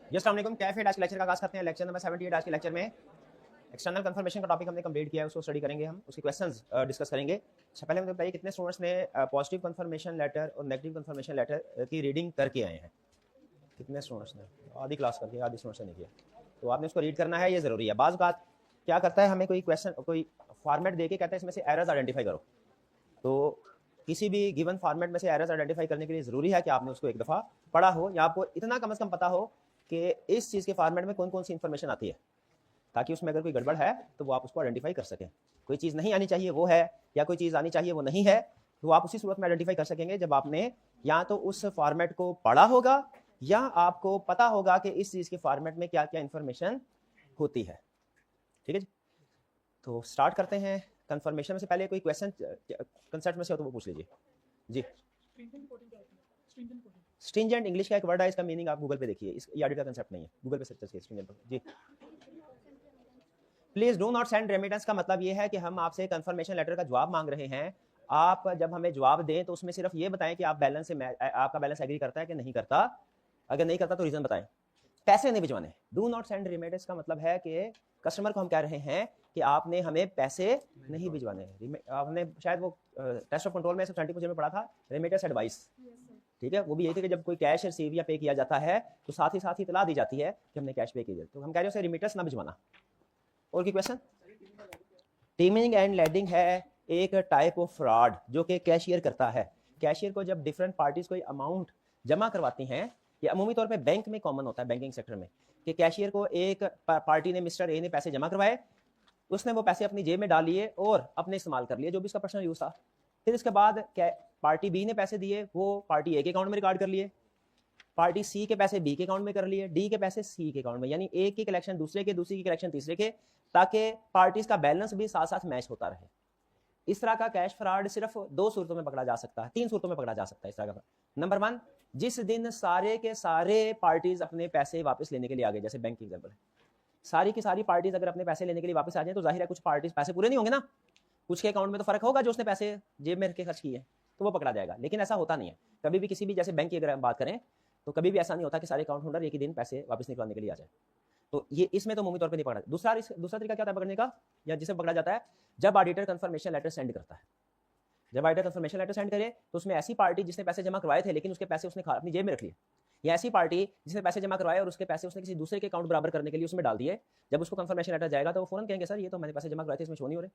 अस्सलाम वालेकुम, कैफे आज के लेक्चर का आगाज़ करते हैं। Lecture number 78। आज के लेक्चर में एक्सटर्नल कंफर्मेशन का टॉपिक हमने कंप्लीट किया है, उसको स्टडी करेंगे हम, उसके क्वेश्चंस डिस्कस करेंगे। अच्छा, पहले मुझे बताइए कितने स्टूडेंट्स ने पॉजिटिव कंफर्मेशन लेटर और नेगेटिव कंफर्मेशन लेटर की रीडिंग करके आए हैं? कितने स्टूडेंट्स ने? आधी क्लास करके, आधी स्टूडेंट्स ने नहीं किया। तो आपने उसको रीड करना है, ये ज़रूरी है। बाज़ बात क्या करता है, हमें कोई क्वेश्चन कोई फॉर्मेट दे के कहता है इसमें से एरर्स आइडेंटिफाई करो। तो किसी भी गिवन फॉर्मेट में से एरर्स आइडेंटिफाई करने के लिए ज़रूरी है कि आपने उसको एक दफ़ा पढ़ा हो, या आपको इतना कम से कम पता हो कि इस चीज़ के फॉर्मेट में कौन कौन सी इंफॉर्मेशन आती है, ताकि उसमें अगर कोई गड़बड़ है तो वो आप उसको आइडेंटिफाई कर सकें। कोई चीज़ नहीं आनी चाहिए वो है, या कोई चीज़ आनी चाहिए वो नहीं है, तो आप उसी सूरत में आइडेंटिफाई कर सकेंगे जब आपने या तो उस फॉर्मेट को पढ़ा होगा या आपको पता होगा कि इस चीज़ के फॉर्मेट में क्या क्या इंफॉर्मेशन होती है। ठीक है जी, तो स्टार्ट करते हैं। कंफर्मेशन में से पहले कोई क्वेश्चन कंसेप्ट में से हो तो वो पूछ लीजिए जी। स्ट्रिंजेंट इंग्लिश का एक वर्ड है, इसका मीनिंग आप गूगल पे देखिए, इस ऑडिट का कंसेप्ट नहीं है, गूगल पे सर्च करिए स्ट्रिंजेंट जी। Please do not send remittance का मतलब ये है कि हम आपसे कंफर्मेशन लेटर का जवाब मांग रहे हैं। आप जब हमें जवाब दें तो उसमें सिर्फ ये बताएं कि आप बैलेंस से आपका बैलेंस एग्री करता है कि नहीं करता। अगर नहीं करता तो रीजन बताएं। पैसे नहीं भिजवाने। डू नॉट सेंड रेमिटेंस का मतलब है कि कस्टमर को हम कह रहे हैं कि आपने हमें पैसे नहीं भिजवाने। आपने शायद वो टेस्ट ऑफ कंट्रोल में 70% में पढ़ा था, रेमिटेंस एडवाइस। ठीक है, वो भी यही थे कि जब कोई कैश रिसीव या पे किया जाता है तो साथ ही इतला दी जाती है कि हमने कैश पे किया, तो हम कह रहे हैं रेमिटेंस ना भिजवाना। और की क्वेश्चन? टीमिंग एंड लेंडिंग है एक टाइप ऑफ फ्रॉड जो कि कैशियर करता है। कैशियर को जब डिफरेंट पार्टीज कोई अमाउंट जमा करवाती हैं, ये अमूमी तौर पे बैंक में कॉमन होता है, बैंकिंग सेक्टर में, कि कैशियर को एक पार्टी ने, मिस्टर ए ने पैसे जमा करवाए, उसने वो पैसे अपनी जेब में डाल लिए और अपने इस्तेमाल कर लिए, जो भी उसका पर्सनल यूज था। फिर इसके बाद पार्टी बी ने पैसे दिए, वो पार्टी ए के अकाउंट में रिकॉर्ड कर लिए, पार्टी सी के पैसे बी के अकाउंट में कर लिए, डी के पैसे सी के अकाउंट में, यानी एक की कलेक्शन दूसरे के, दूसरी की कलेक्शन तीसरे के, ताकि पार्टीज का बैलेंस भी साथ साथ मैच होता रहे। इस तरह का कैश फ्रॉड सिर्फ 2 सूरतों में पकड़ा जा सकता है, 3 सूरतों में पकड़ा जा सकता है इस तरह का। नंबर 1, जिस दिन सारे के सारे पार्टीज अपने पैसे वापस लेने के लिए आ गए, जैसे बैंक की एग्जांपल है, सारी की सारी पार्टीज अगर अपने पैसे लेने के लिए वापस आ जाए तो जाहिर है कुछ पार्टीज पैसे पूरे नहीं होंगे ना, कुछ के अकाउंट में तो फर्क होगा जो उसने पैसे जेब में रख के खर्च किए, तो वो पकड़ा जाएगा। लेकिन ऐसा होता नहीं है कभी भी, किसी भी, जैसे बैंक की अगर हम बात करें तो कभी भी ऐसा नहीं होता कि सारे अकाउंट होल्डर एक ही दिन पैसे वापस निकलवाने के लिए आ जाए, तो ये इसमें तो अमूमी तौर पे नहीं पकड़ा। दूसरा तरीका क्या होता है पकड़ने का, या जिसे पकड़ा जाता है, जब ऑडिटर कंफर्मेशन लेटर सेंड करता है। जब ऑडिटर कंफर्मेशन लेटर सेंड करे तो उसमें ऐसी पार्टी जिसने पैसे जमा करवाए थे लेकिन उसके पैसे उसने अपनी जेब में रख लिए, या ऐसी पार्टी जिसने पैसे जमा करवाए और उसके पैसे उसने किसी दूसरे के अकाउंट बराबर करने के लिए उसमें डाल दिए, जब उसको कंफर्मेशन लेटर जाएगा तो वो फौरन कहेंगे सर ये तो मैंने पैसे जमा करवाए थे, इसमें शो नहीं हो रहे,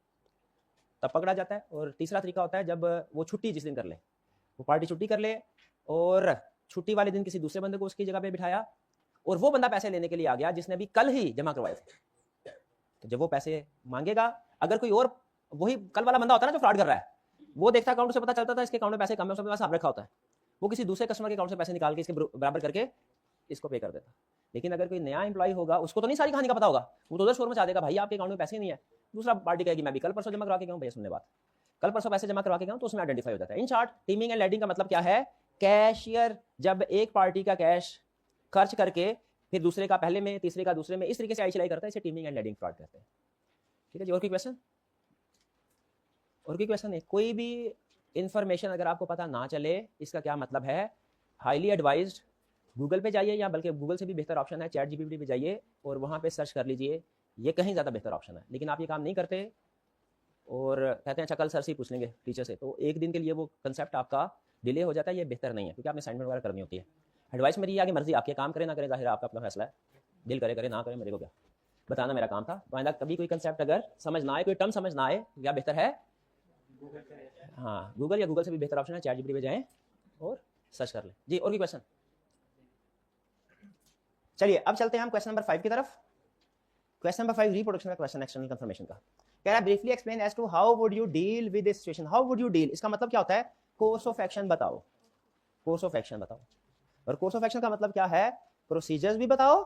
तब पकड़ा जाता है। और तीसरा तरीका होता है जब वो छुट्टी जिस दिन कर ले, वो पार्टी छुट्टी कर ले और छुट्टी वाले दिन किसी दूसरे बंदे को उसकी जगह पे बिठाया और वो बंदा पैसे लेने के लिए आ गया जिसने अभी कल ही जमा करवाए थे, तो जब वो पैसे मांगेगा, अगर कोई और वही कल वाला बंदा होता है ना जो फ्रॉड कर रहा है, वो देखता अकाउंट से पता चलता था इसके अकाउंट में पैसे कम है, उसने पास रखा होता है, वो किसी दूसरे कस्टमर के अकाउंट से पैसे निकाल के इसके बराबर करके इसको पे कर देता। लेकिन अगर कोई नया एम्प्लॉय होगा उसको तो नहीं सारी कहानी का पता होगा, वो तो उधर शोर मचा देगा भाई आपके अकाउंट में पैसे नहीं है, दूसरा पार्टी कहेगी मैं भी कल परसों जमा करवा के गया हूँ, भैया सुनने बात, कल परसों पैसे जमा करवा के गया हूँ, तो उसमें आइडेंटिफाई हो जाता है। In short, teeming and lending का मतलब क्या है, कैशियर जब एक पार्टी का कैश खर्च करके फिर दूसरे का पहले में, तीसरे का दूसरे में, इस तरीके से आई चलाई करता है, इसे टीमिंग एंड लेंडिंग फ्रॉड कहते हैं। ठीक है जी, और कोई क्वेश्चन? और कोई क्वेश्चन है? कोई भी इंफॉर्मेशन अगर आपको पता ना चले इसका क्या मतलब है, हाईली एडवाइज्ड गूगल पे जाइए, या बल्कि गूगल से भी बेहतर ऑप्शन है चैट जीपीटी पे जाइए और वहाँ पे सर्च कर लीजिए, ये कहीं ज़्यादा बेहतर ऑप्शन है। लेकिन आप ये काम नहीं करते और कहते हैं अच्छा कल सर से ही पूछ लेंगे टीचर से, तो एक दिन के लिए वो कंसेप्ट आपका डिले हो जाता है, ये बेहतर नहीं है, क्योंकि आपने असाइनमेंट वगैरह करनी होती है। एडवाइस मेरी आगे मर्जी आपके, काम करें ना करें जाहिर है आपका अपना फैसला है, दिल करे करे ना करे, मेरे को क्या बताना, मेरा काम था। तो आइंदा कभी कोई कंसेप्ट अगर समझ ना आए, कोई टर्म समझ ना आए, क्या बेहतर है, हाँ गूगल, या गूगल से भी बेहतर ऑप्शन है चैट जीपीटी पे जाएं और सर्च कर लें जी। और भी क्वेश्चन? चलिए अब चलते हैं हम क्वेश्चन नंबर 5 की तरफ। क्वेश्चन नंबर 5 रिप्रोडक्शन का क्वेश्चन, एक्सटर्नल कंफर्मेशन का। कह रहा है briefly explain as to how would you deal with this situation. How would you deal, इसका मतलब क्या होता है, कोर्स ऑफ एक्शन बताओ, कोर्स ऑफ एक्शन बताओ। और कोर्स ऑफ एक्शन का मतलब क्या है, प्रोसीजर्स भी बताओ,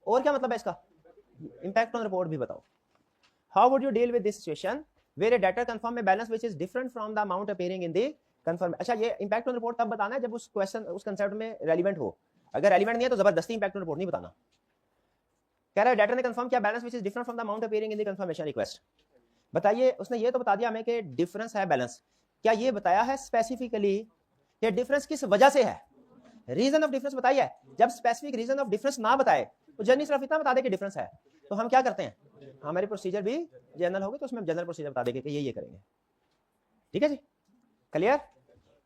और क्या मतलब है इसका, इंपैक्ट ऑन रिपोर्ट भी बताओ। How would you deal with this situation where a debtor confirm a balance which is different from the amount appearing in the confirm. अच्छा, ये इंपैक्ट ऑन रिपोर्ट तब बताना है जब उस क्वेश्चन, उस कंसेप्ट में रेलिवेंट हो, अगर रेलिवेंट नहीं है तो जबरदस्ती इंपैक्ट ऑन रिपोर्ट नहीं बताना। कह रहा है डेटर ने कंफर्म किया balance which is different from the amount appearing in the confirmation request. बताइए, उसने ये तो बता दिया हमें कि डिफरेंस है बैलेंस, क्या ये बताया है स्पेसिफिकली कि डिफरेंस किस वजह से है, रीजन ऑफ डिफरेंस बताइए। जब स्पेसिफिक रीजन ऑफ डिफरेंस ना बताए तो जनरल सिर्फ इतना बता दे कि डिफरेंस है, तो हम क्या करते हैं, हमारी प्रोसीजर भी जनरल होगी तो उसमें जनरल प्रोसीजर बता देंगे कि ये करेंगे। ठीक है जी, क्लियर।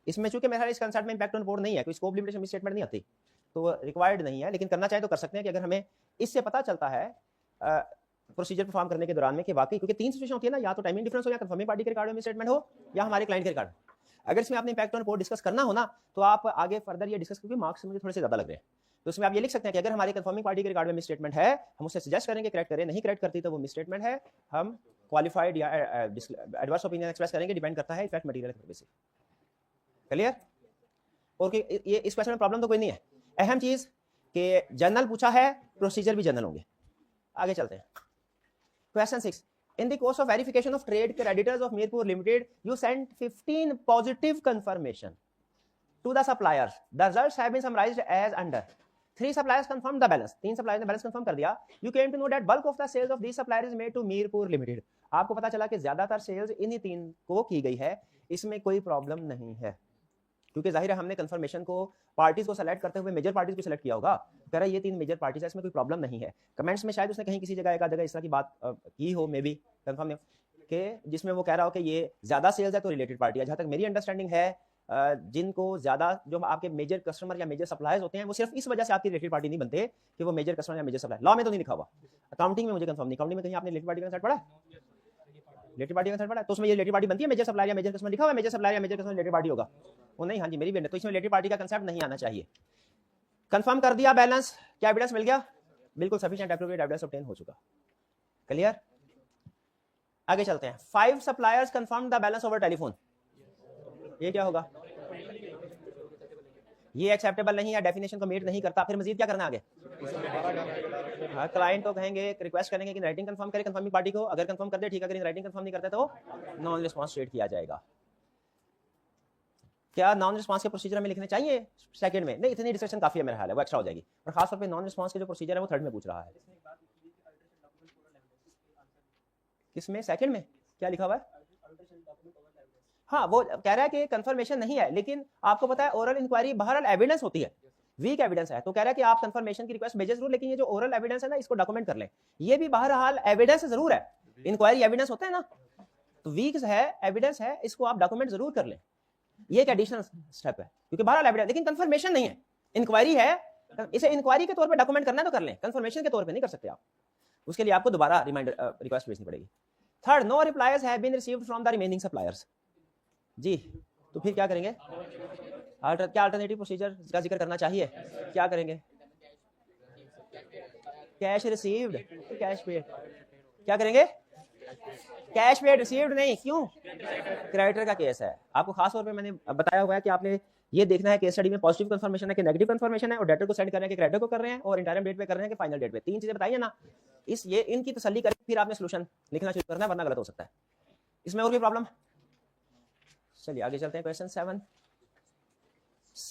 इसमें चूंकि मेरा इस कंसेप्ट में इंपैक्ट ऑन बोर्ड नहीं है, कोई स्कोप लिमिटेशन स्टेटमेंट नहीं आती, तो रिक्वायर्ड नहीं है, लेकिन करना चाहे तो कर सकते हैं कि अगर हमें इससे पता चलता है प्रोसीजर परफॉर्म करने के दौरान में कि वाकई, क्योंकि तीन सिचुएशन होती है ना, या तो टाइमिंग डिफरेंस हो, या कंफर्मिंग पार्टी के रिकॉर्ड में स्टेटमेंट हो, या हमारे क्लाइंट के रिकॉर्ड। अगर इसमें आपने इंपैक्ट ऑन रिपोर्ट डिस्कस करना हो ना, तो आप आगे फर्दर ये डिस्कस, क्योंकि मार्क्स मुझे थोड़े से ज्यादा लग रहे हैं, तो उसमें आप ये लिख सकते हैं कि अगर हमारी कंफर्मिंग पार्टी के रिकॉर्ड में मिसस्टेटमेंट है, हम उससे सजेस्ट करेंगे करेक्ट करें, नहीं करेक्ट करती तो वो मिसस्टेटमेंट है, हम क्वालिफाइड या एडवर्स ओपिनियन एक्सप्रेस करेंगे, डिपेंड करता है इफेक्ट मटेरियल के बेसिस। क्लियर। और ये इस क्वेश्चन में प्रॉब्लम तो कोई नहीं है। अहम चीज कि जनरल पूछा है, प्रोसीजर भी जनरल होंगे। आगे चलते हैं। Question 6, in the course of verification of trade creditors of Mirpur Limited, you sent 15 positive confirmation to the suppliers. The results have been summarized as under. 3 suppliers confirmed the balance. 3 suppliers ने balance confirm कर दिया. You came to know that bulk of the sales of these suppliers is made to Mirpur Limited. आपको पता चला कि ज्यादातर sales इन्हीं 3 को की गई है। इसमें कोई प्रॉब्लम नहीं है, क्योंकि जाहिर है हमने कंफर्मेशन को पार्टीज को सेलेक्ट करते हुए मेजर पार्टीज को सेलेक्ट किया होगा। कह रहा है ये 3 मेजर पार्टीज है, इसमें कोई प्रॉब्लम नहीं है। कमेंट्स में शायद उसने कहीं किसी जगह एक जगह इस तरह की बात की हो, मे बी कंफर्म नहीं कि जिसमें वो कह रहा हो कि ये ज्यादा सेल्स है तो रिलेटेड पार्टी है। जहां तक मेरी अंडरस्टैंडिंग है, जिनको ज्यादा जो आपके मेजर कस्टमर या मेजर सप्लायर्स होते हैं, वो सिर्फ इस वजह से आपकी रिलेटेड पार्टी नहीं बनते कि वो मेजर कस्टमर या मेजर सप्लायर। लॉ में तो नहीं लिखा हुआ, अकाउंटिंग में मुझे कंफर्म नहीं, अकाउंटिंग में कहीं आपने रिलेटेड पार्टी का कंसेप्ट पढ़ा है? रिलेटेड पार्टी का कंसेप्ट पढ़ा है, तो उसमें ये रिलेटेड पार्टी बनती है, मेजर सप्लायर या मेजर कस्टमर लिखा हुआ है, मेजर सप्लायर या मेजर कस्टमर रिलेटेड पार्टी होगा वो नहीं। हाँ जी, मेरी भी, तो इसमें रिलेटेड पार्टी का कंसेप्ट नहीं आना चाहिए। कंफर्म कर दिया बैलेंस, क्या एविडेंस मिल गया? बिल्कुल सफिशिएंट एप्रोप्रिएट एविडेंस ऑब्टेन हो चुका। क्लियर। आगे चलते हैं। 5 suppliers confirm the balance over telephone. ये क्या होगा? ये एक्सेप्टेबल नहीं है, डेफिनेशन को मीट नहीं करता, फिर मजीद क्या करना आगे? हाँ, क्लाइंट को कहेंगे, रिक्वेस्ट करेंगे कि राइटिंग कंफर्म करे कंफर्मिंग पार्टी को। अगर कंफर्म कर दे ठीक है, अगर राइटिंग कंफर्म नहीं करते तो नॉन रिस्पांस स्टेट किया जाएगा। क्या नॉन रिस्पांस के प्रोसीजर में लिखने चाहिए सेकंड में? नहीं, इतनी डिस्कशन काफी है मेरा ख्याल है, वो एक्स्ट्रा हो जाएगी। और खासतौर पे नॉन रिस्पांस के जो प्रोसीजर है वो थर्ड में पूछ रहा है। किसमें? सेकंड में क्या लिखा हुआ है? हाँ, वो कह रहा है कि कंफर्मेशन नहीं है, लेकिन आपको पता है ओरल इंक्वायरी बहरहाल एविडेंस होती है, वीक एविडेंस है, तो कह रहा है कि आप कंफर्मेशन की रिक्वेस्ट भेजें जरूर, लेकिन ये जो ओरल एविडेंस है ना, इसको डॉक्यूमेंट कर लें। ये भी बहरहाल एविडेंस जरूर है, इंक्वायरी एविडेंस होता है ना, तो वीक है, एविडेंस है, इसको आप डॉक्यूमेंट जरूर कर लें। ये एक एडिशनल स्टेप है, क्योंकि बहरहाल एविडेंस, लेकिन कंफर्मेशन नहीं है। इंक्वायरी है, इसे इंक्वायरी के तौर पे डॉक्यूमेंट करना है तो कर लें, कंफर्मेशन के तौर पे नहीं कर सकते आप, उसके लिए आपको दोबारा रिमाइंडर रिक्वेस्ट भेजनी पड़ेगी। Third, no replies have been received from the remaining suppliers. जी, तो फिर क्या करेंगे? क्या अल्टरनेटिव प्रोसीजर का जिक्र करना चाहिए? क्या करेंगे? Cash received, cash paid. क्या करेंगे? कैश पेड रिसीव्ड नहीं, क्यों? क्रेडिटर का केस है। आपको खास तौर पे मैंने बताया हुआ है कि आपने ये देखना है केस स्टडी में पॉजिटिव कंफर्मेशन है कि नेगेटिव कंफर्मेशन है, और डेटर को सेंड कर रहे हैं कि क्रेडिटर को कर रहे हैं, और इंटरम डेट पे कर रहे हैं कि फाइनल डेट पे। 3 चीजें बताइए ना, ये इनकी तसल्ली करके फिर आपने सोल्यूशन लिखना शुरू करना है, वरना गलत हो सकता है। इसमें और भी प्रॉब्लम? चलिए आगे चलते हैं। क्वेश्चन 7।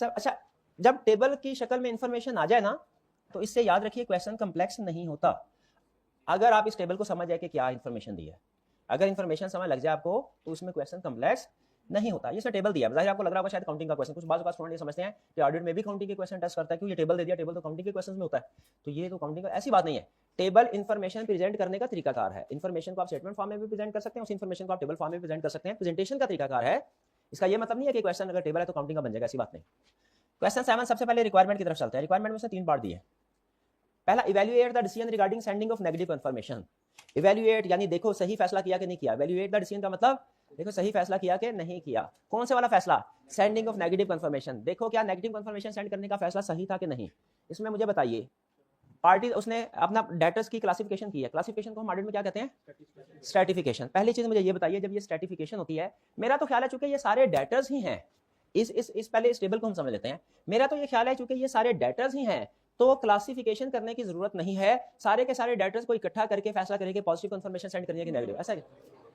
अच्छा, जब टेबल की शक्ल में इंफॉर्मेशन आ जाए ना, तो इससे याद रखिए क्वेश्चन कॉम्प्लेक्स नहीं होता। अगर आप इस टेबल को समझ जाए कि क्या इंफॉर्मेशन दी है, अगर इंफॉर्मेशन समझ लग जाए आपको, तो उसमें क्वेश्चन कॉम्प्लेक्स नहीं होता। ये टेबल दिया है, जाहिर आपको लग रहा होगा शायद काउंटिंग का क्वेश्चन, कुछ बात स्टूडेंट ये समझते हैं कि ऑडिट में भी काउंटिंग के क्वेश्चन टेस्ट करता है, क्यों? ये टेबल दे दिया, टेबल तो काउंटिंग के क्वेश्चन में होता है, तो ये तो काउंटिंग का, ऐसी बात नहीं है। टेबल इंफॉर्मेशन प्रेजेंट करने का तरीकाकार है। इंफॉर्मेशन को आप स्टेटमेंट फॉर्म में भी प्रेजेंट कर सकते हैं, उस इंफॉर्मेशन को आप टेबल फॉर्म में प्रेजेंट कर सकते हैं, प्रेजेंटेशन का तरीकाकार है। इसका ये मतलब नहीं है कि क्वेश्चन अगर टेबल है तो काउंटिंग का बन जाएगा, ऐसी बात नहीं। क्वेश्चन 7 सबसे पहले रिक्वायरमेंट की तरफ चलते हैं। रिक्वायरमेंट में से 3 पार्ट दिए। पहला, evaluate the decision regarding sending of negative confirmation. Evaluate यानी देखो सही फैसला किया कि नहीं किया। इवैल्यूएट द डिसीजन का मतलब देखो सही फैसला किया कि नहीं किया। कौन से वाला फैसला? Sending of negative confirmation. देखो क्या नेगेटिव कंफर्मेशन सेंड करने का फैसला सही था कि नहीं। इसमें मुझे बताइए, पार्टी उसने अपना डेटर्स की क्लासिफिकेशन की है। क्लासिफिकेशन को हम ऑडिट में क्या कहते हैं? स्ट्रैटिफिकेशन। पहली चीज मुझे ये बताइए, जब ये स्ट्रैटिफिकेशन होती है, मेरा तो ख्याल है चूंकि ये सारे डेटर्स ही हैं, इस पहले इस टेबल को हम समझ लेते हैं। मेरा तो ये ख्याल है चूंकि ये सारे डेटर्स ही हैं, तो क्लासिफिकेशन करने की जरूरत नहीं है। सारे के सारे डेटर्स को इकट्ठा करके फैसला करेंगे पॉजिटिव कंफर्मेशन सेंड करने की नेगेटिव। ऐसा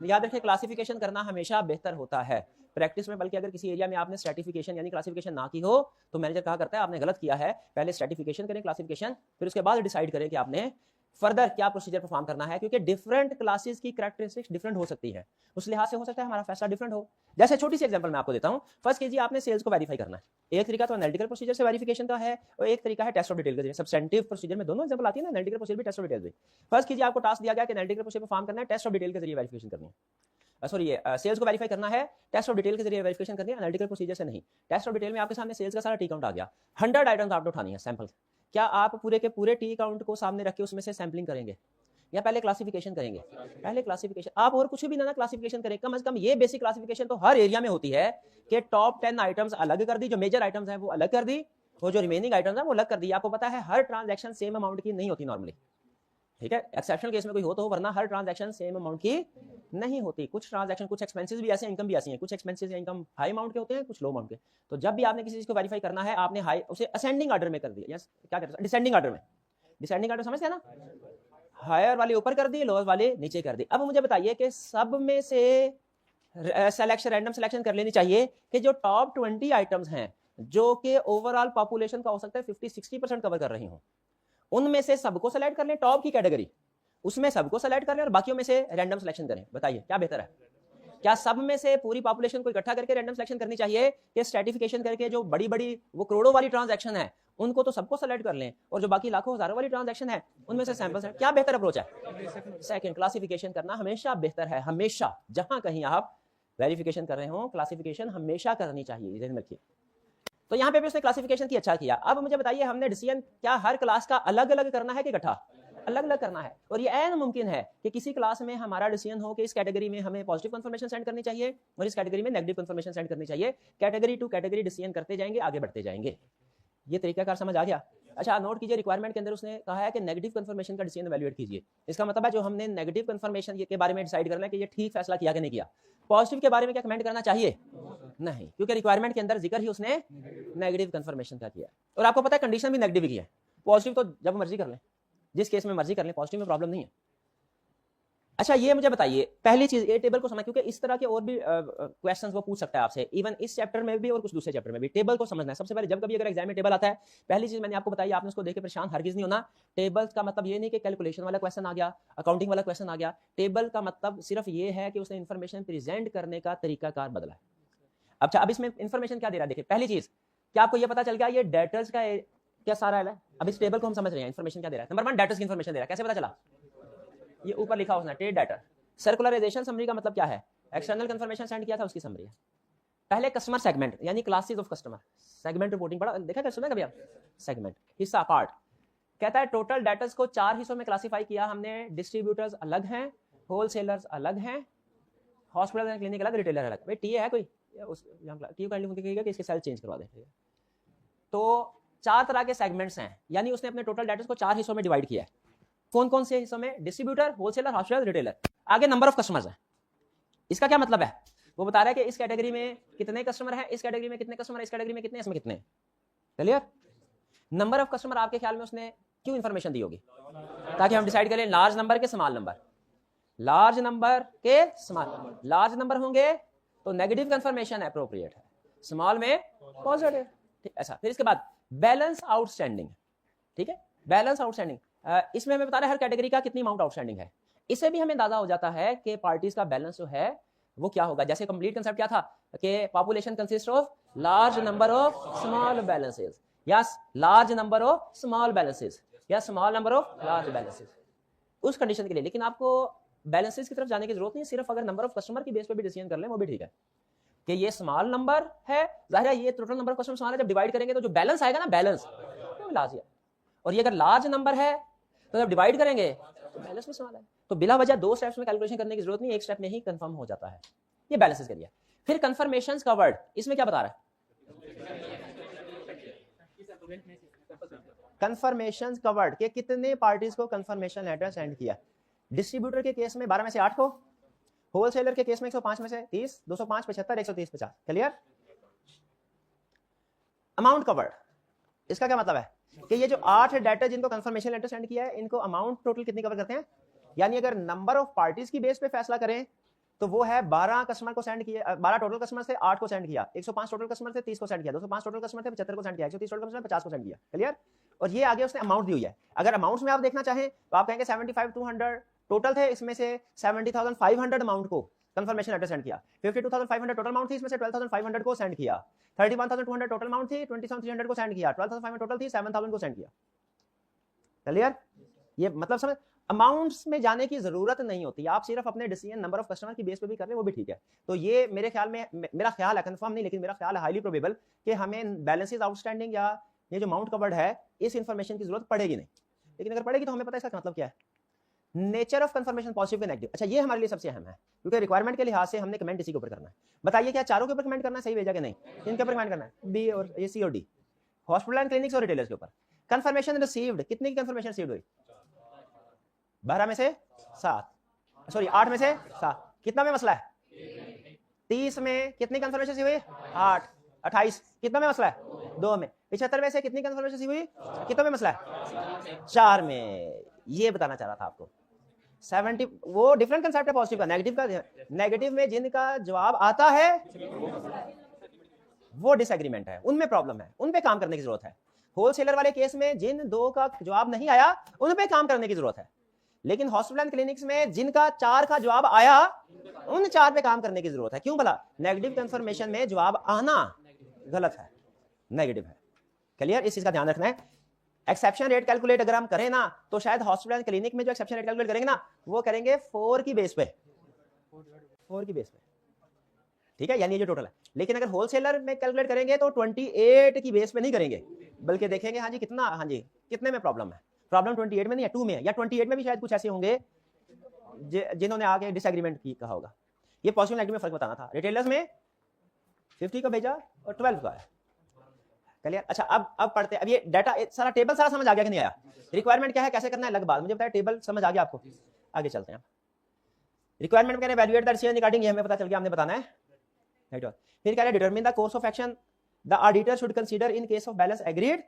याद रखें, क्लासिफिकेशन करना हमेशा बेहतर होता है प्रैक्टिस में। बल्कि अगर किसी एरिया में आपने स्ट्रैटिफिकेशन यानी क्लासिफिकेशन ना की हो, तो मैनेजर कहा करता है आपने गलत किया है, पहले स्ट्रैटिफिकेशन करें, क्लासिफिकेशन, फिर उसके बाद डिसाइड करें कि आपने फर्दर क्या प्रोसीजर परफॉर्म करना है, क्योंकि डिफरेंट क्लासेस की कैरेक्टरिस्टिक्स डिफरेंट हो सकती है, उस लिहाज से हो सकता है हमारा फैसला डिफरेंट हो। जैसे छोटी सी एग्जांपल मैं आपको देता हूं, फर्स्ट कीजिए आपने सेल्स को वेरीफाई करना है, एक तरीका तो एनालिटिकल प्रोसीजर से वेरिफिकेशन का है और एक तरीका है टेस्ट ऑफ डिटेल के जरिए। सब्सटेंटिव प्रोसीजर में दोनों एग्जांपल आती है ना, एनालिटिकल प्रोसीजर भी टेस्ट ऑफ डिटेल भी। फर्स्ट कीजिए आपको टास्क दिया गया कि एनालिटिकल प्रोसीजर परफॉर्म करना है, टेस्ट ऑफ डिटेल के जरिए वेरिफिकेशन करनी है, सॉरी सेल्स को वेरीफाई करना है, टेस्ट ऑफ डिटेल के जरिए वेरिफिकेशन करनी है, एनालिटिकल प्रोसीजर से नहीं। टेस्ट ऑफ डिटेल में आपके सामने सेल्स का सारा टी काउंट आ गया, 100 आइटम्स आपने उठानी है सैंपल, क्या आप पूरे के पूरे टी काउंट को सामने रख के उसमें से सैंपलिंग करेंगे या पहले क्लासिफिकेशन करेंगे? पहले क्लासिफिकेशन। आप और कुछ भी ना क्लासिफिकेशन करें, कम से कम ये बेसिक क्लासिफिकेशन तो हर एरिया में होती है कि टॉप 10 आइटम्स अलग कर दी, जो मेजर आइटम्स हैं वो अलग कर दी, और जो रिमेनिंग आइटम्स हैं वो अलग कर दी। आपको पता है हर ट्रांजैक्शन सेम अमाउंट की नहीं होती नॉर्मली, ठीक है, एक्सेप्शनल केस में कोई हो तो हो, वरना हर ट्रांजैक्शन सेम अमाउंट की नहीं होती। कुछ ट्रांजैक्शन, कुछ एक्सपेंसेस भी ऐसे हैं, इनकम भी ऐसी हैं, कुछ एक्सपेंसेस या इनकम हाई अमाउंट के होते हैं, कुछ लो अमाउंट के। तो जब भी आपने किसी चीज को वेरीफाई करना है, आपने हाई उसे असेंडिंग ऑर्डर में कर दिया, यस क्या कहते हैं, डिसेंडिंग ऑर्डर में। डिसेंडिंग ऑर्डर समझते हैं ना, हायर वाले ऊपर कर दी, लोअर वाले नीचे कर दी। अब मुझे बताइए कि सब में से सिलेक्शन, रैंडम सिलेक्शन कर लेनी चाहिए कि जो टॉप 20 आइटम्स हैं जो कि ओवरऑल पॉपुलेशन का हो सकता है 50-60% कवर कर रही हूं, उनमें से सबको सेलेक्ट कर लें टॉप की कैटेगरी, उसमें सबको सेलेक्ट कर लें और बाकियों में से रैंडम सिलेक्शन करें। बताइए क्या बेहतर है? क्या सब में से पूरी पॉपुलेशन को इकट्ठा करके रैंडम सिलेक्शन करनी चाहिए कि स्ट्रैटिफिकेशन करके जो बड़ी बड़ी वो करोड़ों वाली ट्रांजैक्शन है उनको तो सबको सेलेक्ट कर लें और जो बाकी लाखों हजारों वाली ट्रांजैक्शन है उनमें से सैंपल सेलेक्ट? क्या बेहतर अप्रोच है? सेकंड, क्लासिफिकेशन करना हमेशा बेहतर है, हमेशा जहां कहीं आप वेरिफिकेशन कर रहे हो क्लासिफिकेशन हमेशा करनी चाहिए, ध्यान रखिए। तो यहाँ पे भी उसने क्लासिफिकेशन की अच्छा किया। अब मुझे बताइए हमने डिसीजन क्या हर क्लास का अलग अलग करना है कि इकट्ठा? अलग अलग करना है। और ये ऐन मुमकिन है कि किसी क्लास में हमारा डिसीजन हो कि इस कैटेगरी में हमें पॉजिटिव कंफर्मेशन सेंड करनी चाहिए और इस कैटेगरी में नेगेटिव कंफर्मेशन सेंड करनी चाहिए। कैटेगरी टू कैटेगरी डिसीजन करते जाएंगे, आगे बढ़ते जाएंगे। ये तरीकाकार समझ आ गया? अच्छा नोट कीजिए, रिक्वायरमेंट के अंदर उसने कहा है कि नेगेटिव कंफर्मेशन का डिसीजन एवेल्युएट कीजिए। इसका मतलब है जो हमने नेगेटिव कंफर्मेशन के बारे में डिसाइड करना है कि ये ठीक फैसला किया कि नहीं किया। पॉजिटिव के बारे में क्या कमेंट करना चाहिए? नहीं, क्योंकि रिक्वायरमेंट के अंदर जिक्र ही उसने नेगेटिव कंफर्मेशन का किया। और आपको पता है कंडीशन भी नेगेटिव की है। पॉजिटिव तो जब मर्जी कर लें, जिस केस में मर्जी कर लें, पॉजिटिव में प्रॉब्लम नहीं है। अच्छा ये मुझे बताइए, पहली चीज ये टेबल को समझ, क्योंकि इस तरह के और भी क्वेश्चंस वो पूछ सकता है आपसे, इवन इस चैप्टर में भी और कुछ दूसरे चैप्टर में भी। टेबल को समझना है सबसे पहले। जब कभी अगर एग्जाम में टेबल आता है, पहली चीज मैंने आपको बताई, आपने उसको देख के परेशान हरगिज नहीं होना। टेबल का मतलब ये नहीं कि कैलकुलेशन वाला क्वेश्चन आ गया, अकाउंटिंग वाला क्वेश्चन आ गया। टेबल का मतलब सिर्फ ये है कि उसने इन्फॉर्मेशन प्रेजेंट करने का तरीकाकार बदला है। अच्छा अब इसमें इन्फॉर्मेशन क्या दे रहा है? देखिए पहली चीज, क्या आपको ये पता चल गया ये डेटर्स का क्या सारा है? अब इस टेबल को हम समझ रहे हैं, इन्फॉर्मेशन क्या दे रहा है। नंबर 1 डेटर्स की इन्फॉर्मेशन दे रहा है। कैसे पता चला? ये ऊपर लिखा उसने ट्रेड डेटर। सर्कुलराइजेशन समरी का मतलब क्या है? एक्सटर्नल कंफर्मेशन सेंड किया था उसकी समरी है। पहले कस्टमर सेगमेंट यानी classes of customer, segment reporting पढ़ा देखा क्या, सुना कभी आप? सेगमेंट हिस्सा पार्ट कहता है टोटल डेटर्स को 4 हिस्सों में क्लासिफाई किया हमने। डिस्ट्रीब्यूटर्स अलग हैं, होलसेलर्स अलग हैं, हॉस्पिटल एंड क्लिनिक अलग, रिटेलर अलग। भाई टी है कोई उस टी काइंडली कहेगा कि इसके सेल चेंज करवा दे। तो 4 तरह के सेगमेंट्स हैं, यानी उसने अपने टोटल डेटर्स को 4 हिस्सों में डिवाइड किया है। कौन कौन से हिस्सों में? Distributor, wholesaler, hospital, retailer. आगे नंबर ऑफ कस्टमर्स है। इसका क्या मतलब है? वो बता रहा है कि इस कैटेगरी में कितने कस्टमर हैं, इस कैटेगरी में कितने कस्टमर, इस कैटेगरी में कितने, इसमें कितने। क्लियर? नंबर ऑफ कस्टमर आपके ख्याल में उसने क्यों इंफॉर्मेशन दी होगी? ताकि हम डिसाइड करें लार्ज नंबर के स्मॉल नंबर। लार्ज नंबर के स्मॉल, लार्ज नंबर होंगे तो नेगेटिव कंफर्मेशन अप्रोप्रिएट है, स्मॉल में पॉजिटिव। ठीक, ऐसा। फिर इसके बाद बैलेंस आउटस्टैंडिंग, ठीक है, बैलेंस आउटस्टैंडिंग। इसमें हमें बता रहे हैं हर कैटेगरी का कितनी अमाउंट आउटस्टैंडिंग है। इससे भी हमें अंदाजा हो जाता है कि पार्टीज का बैलेंस जो है वो क्या होगा। जैसे कंप्लीट कंसेप्ट क्या था कि population consist of large number of small balances, या large number of small balances, या small number of large balances, उस कंडीशन के लिए। लेकिन आपको बैलेंसेस की तरफ जाने की जरूरत नहीं है, सिर्फ अगर नंबर ऑफ कस्टमर की बेस पे भी डिसीजन कर लें वो भी ठीक है कि ये स्मॉल नंबर है। जाहिर है ये total number of customer small है, जब डिवाइड करेंगे तो जो बैलेंस आएगा ना, बैलेंस वो लार्ज है। और ये अगर लार्ज नंबर है तो जब डिवाइड करेंगे तो बैलेंस में स्मॉल है। तो बिला वजह 2 स्टेप्स में कैलकुलेशन करने की जरूरत नहीं, एक स्टेप में ही कंफर्म हो जाता है। ये बैलेंसेस करिए। फिर कंफर्मेशंस कवर्ड, इसमें क्या बता रहा है? कंफर्मेशंस कवर्ड के कितने पार्टीज को कंफर्मेशन लेटर सेंड किया। डिस्ट्रीब्यूटर के केस में 12 में से 8 को, होलसेलर के केस में 105 में से 30, 205 75, 130 50। क्लियर? अमाउंट कवर्ड, इसका क्या मतलब है कि ये जो 8 डेटा जिनको कंफर्मेशन लेटर सेंड किया है इनको अमाउंट टोटल कितनी कवर करते हैं। यानी अगर नंबर ऑफ पार्टीज की बेस पे फैसला करें तो वो है 12 कस्टमर को सेंड किया, 12 टोटल कस्टमर से 8 को सेंड किया, 105 टोटल कस्टमर से 30 को सेंड किया, 205 टोटल कस्टमर से 75 को सेंड किया, 130 टोटल कस्टमर 50 को सेंड किया। क्लियर? और ये आगे उसने अमाउंट दी हुई है। अगर अमाउंट्स में आप देखना चाहें तो आप कहेंगे 75,200 टोटल थे, इसमें से 70,500 अमाउंट को कंफर्मेशन लेटर सेंड किया, 52,500 टोटल अमाउंट थी, इसमें से 12,500 को सेंड किया, 31,200 टोटल अमाउंट थी, 20,300 को सेंड किया, 12,500 टोटल थी, 7,000 को सेंड किया। क्लियर? ये मतलब समझ, अमाउंट्स में जाने की जरूरत नहीं होती, आप सिर्फ अपने डिसीजन नंबर ऑफ कस्टमर की बेस पे भी कर रहे हैं, वो भी ठीक है। तो ये मेरे ख्याल में, मेरा ख्याल है, कंफर्म नहीं लेकिन मेरा ख्याल है हाईली प्रोबेबल कि हमें बैलेंसेस आउटस्टैंडिंग या ये जो अमाउंट कवर्ड है इस इंफॉर्मेशन की जरूरत पड़ेगी नहीं, लेकिन अगर पड़ेगी तो हमें पता है इसका मतलब क्या है। नेचर ऑफ कंफर्मेशन पॉजिटिव या नेगेटिव, अच्छा ये हमारे लिए सबसे अहम है क्योंकि रिक्वायरमेंट के लिहाज से हमने कमेंट इसी के ऊपर करना है। बताइए क्या चारों के ऊपर कमेंट करना है, सही भेजा कि नहीं, इनके ऊपर कमेंट करना है, बी और ये सी और डी, हॉस्पिटल एंड क्लिनिक्स और रिटेलर्स के ऊपर। कंफर्मेशन रिसीव्ड, कितने की कंफर्मेशन रिसीव्ड हुई? 12 में से 7, सॉरी 8 में से 7, कितना में मसला है? 30 में कितनी कंफर्मेशन हुई? 8, 28 कितना में मसला है? 2 में। 75 में से कितनी कंफर्मेशन हुई? कितना में मसला है? 4 में। ये बताना चाह रहा था आपको। 70 वो डिफरेंट कंसेप्ट है पॉजिटिव का, नेगेटिव का। नेगेटिव में जिनका जवाब आता है वो डिसएग्रीमेंट है, उनमें प्रॉब्लम है, उन पे काम करने की जरूरत है। होलसेलर वाले केस में जिन 2 का जवाब नहीं आया उन पे काम करने की जरूरत है, लेकिन हॉस्पिटल एंड क्लिनिक्स में जिनका 4 का जवाब आया उन 4 पे काम करने की जरूरत है। क्यों भला? नेगेटिव कंफर्मेशन में जवाब आना गलत है, नेगेटिव है। क्लियर? इस चीज का ध्यान रखना है। एक्सेप्शन रेट कैलकुलेट अगर हम करें ना तो शायद हॉस्पिटल एंड क्लिनिक में जो एक्सेप्शन रेट कैलकुलेट करेंगे ना वो करेंगे 4 की बेस पे, 4 की बेस पे, ठीक है, यानी ये जो टोटल है। लेकिन अगर होलसेलर में कैलकुलेट करेंगे तो 28 की बेस पे नहीं करेंगे, बल्कि देखेंगे हाँ जी कितना, हाँ जी कितने में प्रॉब्लम है। प्रॉब्लम 28 में नहीं है, 2 में है, या 28 में भी शायद कुछ ऐसे होंगे जिन्होंने आगे डिसएग्रीमेंट की कहा होगा। ये पॉजिटिव नेगेटिव में फर्क बताना था। रिटेलर्स में 50 का भेजा और 12 का है। क्लियर? अच्छा अब पढ़ते हैं। अब ये डाटा सारा टेबल सारा समझ आ गया कि नहीं आया? रिक्वायरमेंट क्या है, कैसे करना है, अलग बात, मुझे बताया टेबल समझ आ गया आपको। आगे चलते हैं। रिक्वायरमेंट में वैल्यूएट द डिसीजन रिगार्डिंग, ये हमें पता चल गया, हमने बताना है। फिर कह रहे हैं determine the course of action the auditor should consider in case of balance agreed,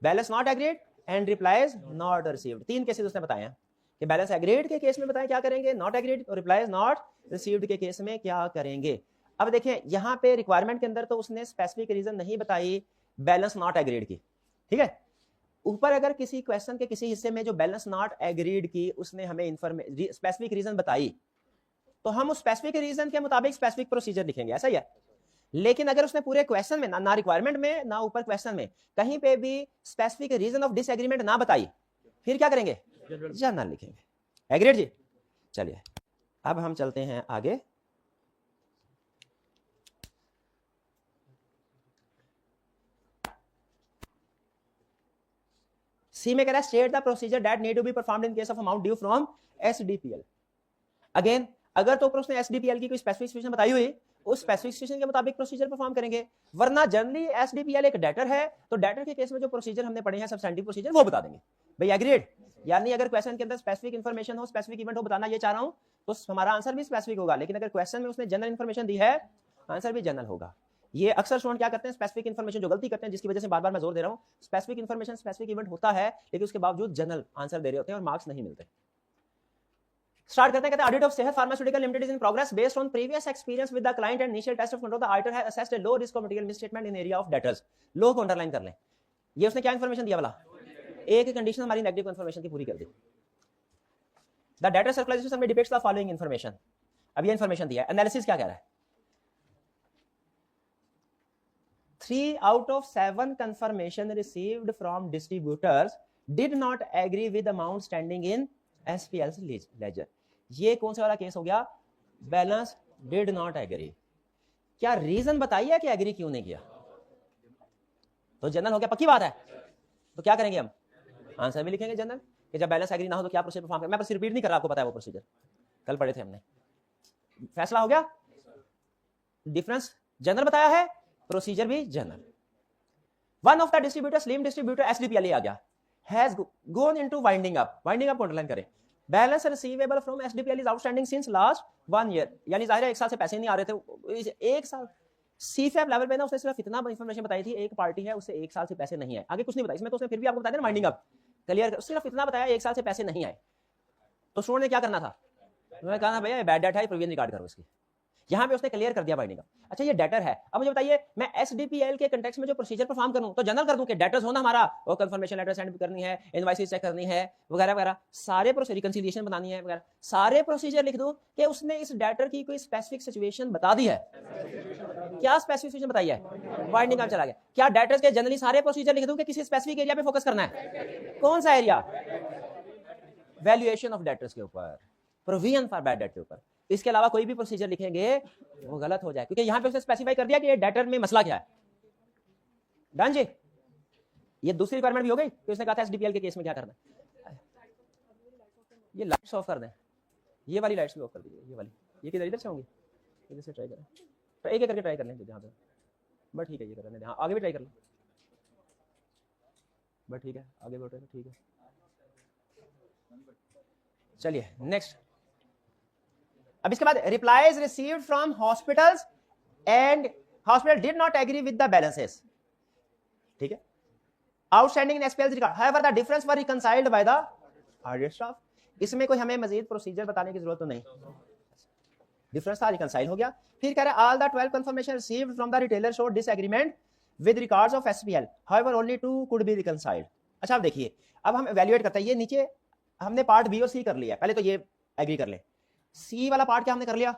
balance not agreed and replies not received. 3 cases उसने बताए हैं कि बैलेंस एग्रीड के केस में बताएं क्या करेंगे, नॉट एग्रीड और रिप्लाईज नॉट रिसीव्ड के केस में क्या करेंगे। अब देखें यहाँ पे रिक्वायरमेंट के अंदर तो उसने स्पेसिफिक रीजन नहीं बताई बैलेंस नॉट एग्रीड की, ठीक है। ऊपर अगर किसी क्वेश्चन के किसी हिस्से में जो बैलेंस नॉट एग्रीड की उसने हमें स्पेसिफिक रीजन बताई तो हम उस स्पेसिफिक रीजन के मुताबिक स्पेसिफिक प्रोसीजर लिखेंगे, ऐसा ही है। लेकिन अगर उसने पूरे क्वेश्चन में ना रिक्वायरमेंट में ना ऊपर क्वेश्चन में कहीं पे भी स्पेसिफिक रीजन ऑफ डिसएग्रीमेंट ना बताई, फिर क्या करेंगे? जनरल लिखेंगे। एग्रीड जी? चलिए अब हम चलते हैं आगे। सी में कह रहा है state the procedure that need to be performed in case of amount due from SDPL. Again अगर तो उसने एसडीपीएल की कोई स्पेसिफिकेशन बताई हुई उस स्पेसिफिकेशन के मुताबिक प्रोसीजर परफॉर्म करेंगे, वरना जनरली एसडीपीएल एक डेटर है तो डेटर के केस में जो प्रोसीजर हमने पढ़े हैं सब्सटेंटिव प्रोसीजर वो बता देंगे। भाई एग्रीड? यानी अगर क्वेश्चन के अंदर स्पेसिफिक इन्फॉर्मेशन हो, स्पेसिफिक इवेंट हो बताना ये चाह रहा हूं तो हमारा आंसर भी स्पेसिफिक होगा, लेकिन अगर क्वेश्चन में उसने जनरल इन्फॉर्मेशन दी है आंसर भी जनरल होगा। ये अक्सर स्टूडेंट क्या करते हैं, स्पेसिफिक इन्फॉर्मेशन जो गलती करते हैं, जिसकी वजह से बार-बार मैं जोर दे रहा हूं, स्पेसिफिक इन्फॉर्मेशन स्पेसिफिक इवेंट होता है लेकिन उसके बावजूद जनरल आंसर दे रहे होते हैं और मार्क्स नहीं मिलते। स्टार्ट करते हैं। कहते हैं audit of Sehat pharmaceutical limited is in progress based on previous experience with the client and initial test of control the auditor has assessed a low risk of material misstatement in area of debtors. Low को underline कर लें। ये उसने क्या information दिया वाला? एक condition हमारी नेगेटिव इन्फॉर्मेशन की पूरी कर दी। The data circulation sum depends the following information. अब ये इन्फॉर्मेशन दिया है, एनालिसिस क्या कह रहा है? 3 out of 7 confirmation received from distributors did not agree with amount standing in SPL's ledger। ये कौन सा वाला केस हो गया? Balance did not agree. क्या रीजन बताइए कि एग्री क्यों नहीं किया? तो जनरल हो गया, पक्की बात है। तो क्या करेंगे हम? आंसर भी लिखेंगे जनरल कि जब बैलेंस एग्री ना हो तो क्या प्रोसीजर परफॉर्म करें। मैं बस रिपीट नहीं कर रहा, आपको पता है वो प्रोसीजर, कल पढ़े थे हमने। फैसला हो गया। डिफरेंस जनरल बताया है, प्रोसीजर भी general. One of the distributor slim distributor SDPL आ गया, has gone into winding up. Winding up को अंडरलाइन करें। Balance receivable from SDPL is outstanding since last 1 year. यानी जाहिर है 1 साल से पैसे नहीं आ रहे थे। 1 साल सीफैप लेवल पे ना उसने सिर्फ इतना इंफॉर्मेशन बताई थी, एक पार्टी है उससे 1 साल से पैसे नहीं आए, आगे कुछ नहीं बताया। इसमें तो उसने फिर भी आपको बताया ना वाइंडिंग अप क्लियर, सिर्फ इतना बताया 1 साल से पैसे नहीं आए। तो स्टूडेंट ने क्या करना था? उन्होंने कहा भैया बैड डेट है, प्रोविजन रिकॉर्ड करो इसकी। यहां पे उसने क्लियर कर दिया बाइंडिंग का। अच्छा ये डेटर है, अब मुझे बताइए मैं एसडीपीएल के कंटेक्स्ट में जो प्रोसीजर परफॉर्म करूं तो जनरल कर दूं कि डेटर्स होना हमारा वो कंफर्मेशन लेटर सेंड करनी है, इनवॉइसेस चेक करनी है वगैरह वगैरह, सारे प्रोसीजर रिकंसिलिएशन बनानी है वगैरह, सारे प्रोसीजर लिख दूं कि उसने इस डेटर की कोई स्पेसिफिक सिचुएशन बता दी है। क्या स्पेसिफिक सिचुएशन बताई है? बाइंडिंग का चला गया। क्या डेटर्स के जनरली सारे प्रोसीजर लिख दूं कि किसी स्पेसिफिक एरिया पे फोकस करना है? कौन सा एरिया? वैल्यूएशन ऑफ डेटर्स के ऊपर, प्रोविजन फॉर बैड डेट के ऊपर। इसके अलावा कोई भी प्रोसीजर लिखेंगे वो गलत हो जाए, क्योंकि यहां पे उसने स्पेसिफाई कर दिया कि ये डेटर में मसला क्या है। डन जी। ये दूसरी रिक्वायरमेंट भी हो गई कि उसने कहा था एसडीपीएल के केस में क्या करना है। ये लाइट्स ऑफ कर दें, ये वाली लाइट्स भी ऑफ कर दीजिए, ये वाली, ये किधर इधर से होंगी, इधर से ट्राई करें, तो एक एक करके ट्राई कर लें जहां पे बट ठीक है, ये करने दें। हाँ आगे भी ट्राई कर लें बट ठीक है, आगे भी ठीक है। चलिए नेक्स्ट। अब इसके बाद replies received from hospitals and hospital did not agree with the balances, ठीक है। Outstanding in SPL record, however the difference were reconciled by the audit staff. इसमें कोई हमें मजीद प्रोसीजर बताने की जरूरत तो नहीं, डिफरेंस था, रिकंसाइल हो गया। फिर कह रहा है all the 12 confirmation received from the retailer show disagreement with records of SPL, however only 2 could be reconciled. अच्छा अब देखिए, अब हम इवैल्यूएट करते हैं, ये नीचे हमने पार्ट बी और सी कर लिया, पहले तो ये एग्री कर ले। सी वाला पार्ट क्या हमने कर लिया,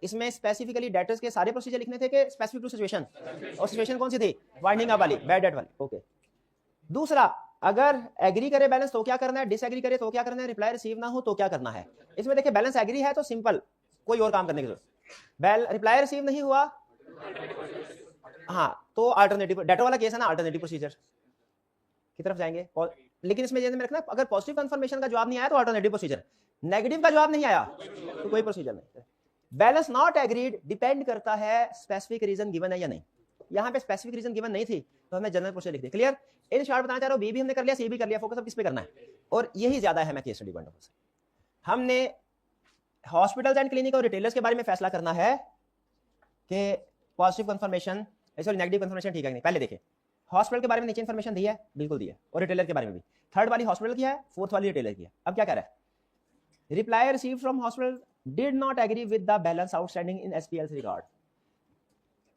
इसमें स्पेसिफिकली डेटर्स के सारे प्रोसीजर लिखने थे कि स्पेसिफिक टू सिचुएशन, और सिचुएशन कौन सी थी? वाइंडिंग अप वाली, बैड डेट वाली, ओके। दूसरा, अगर एग्री करे बैलेंस तो क्या करना है, डिसएग्री करे तो क्या करना है, रिप्लाई रिसीव ना हो तो क्या करना है। इसमें देखिए बैलेंस एग्री है तो सिंपल, कोई और काम करने की जरूरत। रिप्लाई रिसीव नहीं हुआ, हाँ तो अल्टरनेटिव, डेटर वाला केस है ना, अल्टरनेटिव प्रोसीजर की तरफ जाएंगे। लेकिन इसमें ये रखना, अगर पॉजिटिव कंफर्मेशन का जवाब नहीं आया तो अल्टरनेटिव प्रोसीजर, नेगेटिव का जवाब नहीं आया तो कोई प्रोसीजर नहीं। बैलेंस नॉट एग्रीड डिपेंड करता है स्पेसिफिक रीजन गिवन है या नहीं। यहाँ पे स्पेसिफिक रीजन गिवन नहीं थी तो हमने जनरल प्रोसीजर लिख दिया। क्लियर? इन शॉर्ट बताना चाह रहा हूँ, बी भी हमने कर लिया, सी भी कर लिया, फोकस अब किस पे करना है, और यही ज्यादा है मैं case study point of view से। हमने हॉस्पिटल्स एंड क्लिनिक और रिटेलर्स के बारे में फैसला करना है कि positive confirmation sorry negative confirmation ठीक है नहीं। पहले देखिए हॉस्पिटल के बारे में नीचे इन्फॉर्मेशन दी है, बिल्कुल दी है, और रिटेलर के बारे में भी। थर्ड वाली हॉस्पिटल की है, फोर्थ वाली रिटेलर की है। अब क्या कह रहा है, reply receive from hospital did not agree with the balance outstanding in SPL record.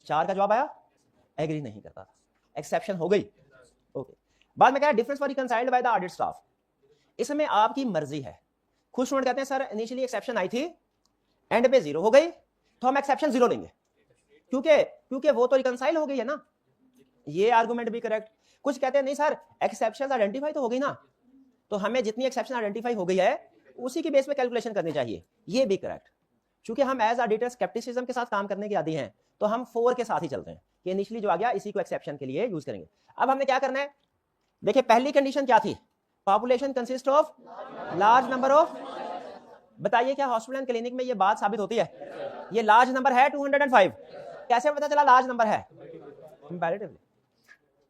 4 का जवाब आया, एग्री नहीं करता था, एक्सेप्शन हो गई, ओके। बाद में क्या है, difference for reconciled by the audit staff. इसमें आपकी मर्जी है। खुश स्टूडेंट कहते हैं सर इनिशियली एक्सेप्शन आई थी, एंड पे 0 हो गई तो हम एक्सेप्शन 0 लेंगे, क्योंकि वो तो रिकंसाइल हो गई है ना। ये आर्गुमेंट भी करेक्ट। कुछ कहते हैं नहीं सर एक्सेप्शन आइडेंटिफाई तो हो गई ना, तो हमें जितनी एक्सेप्शन आइडेंटिफाई हो गई है उसी की बेस पे कैलकुलेशन करनी चाहिए। ये भी करेक्ट। क्योंकि हम एज ऑडिटर स्केप्टिसिज्म के साथ काम करने के आदी हैं तो हम 4 के साथ ही चलते हैं कि इनिशियली जो आ गया इसी को एक्सेप्शन के लिए यूज करेंगे। अब हमने क्या करना है, देखिए पहली कंडीशन क्या थी, population consist of large number of. बताइए क्या हॉस्पिटल एंड क्लिनिक में ये बात साबित होती है? ये लार्ज नंबर है 205। कैसे पता चला लार्ज नंबर है? कंपैरेटिवली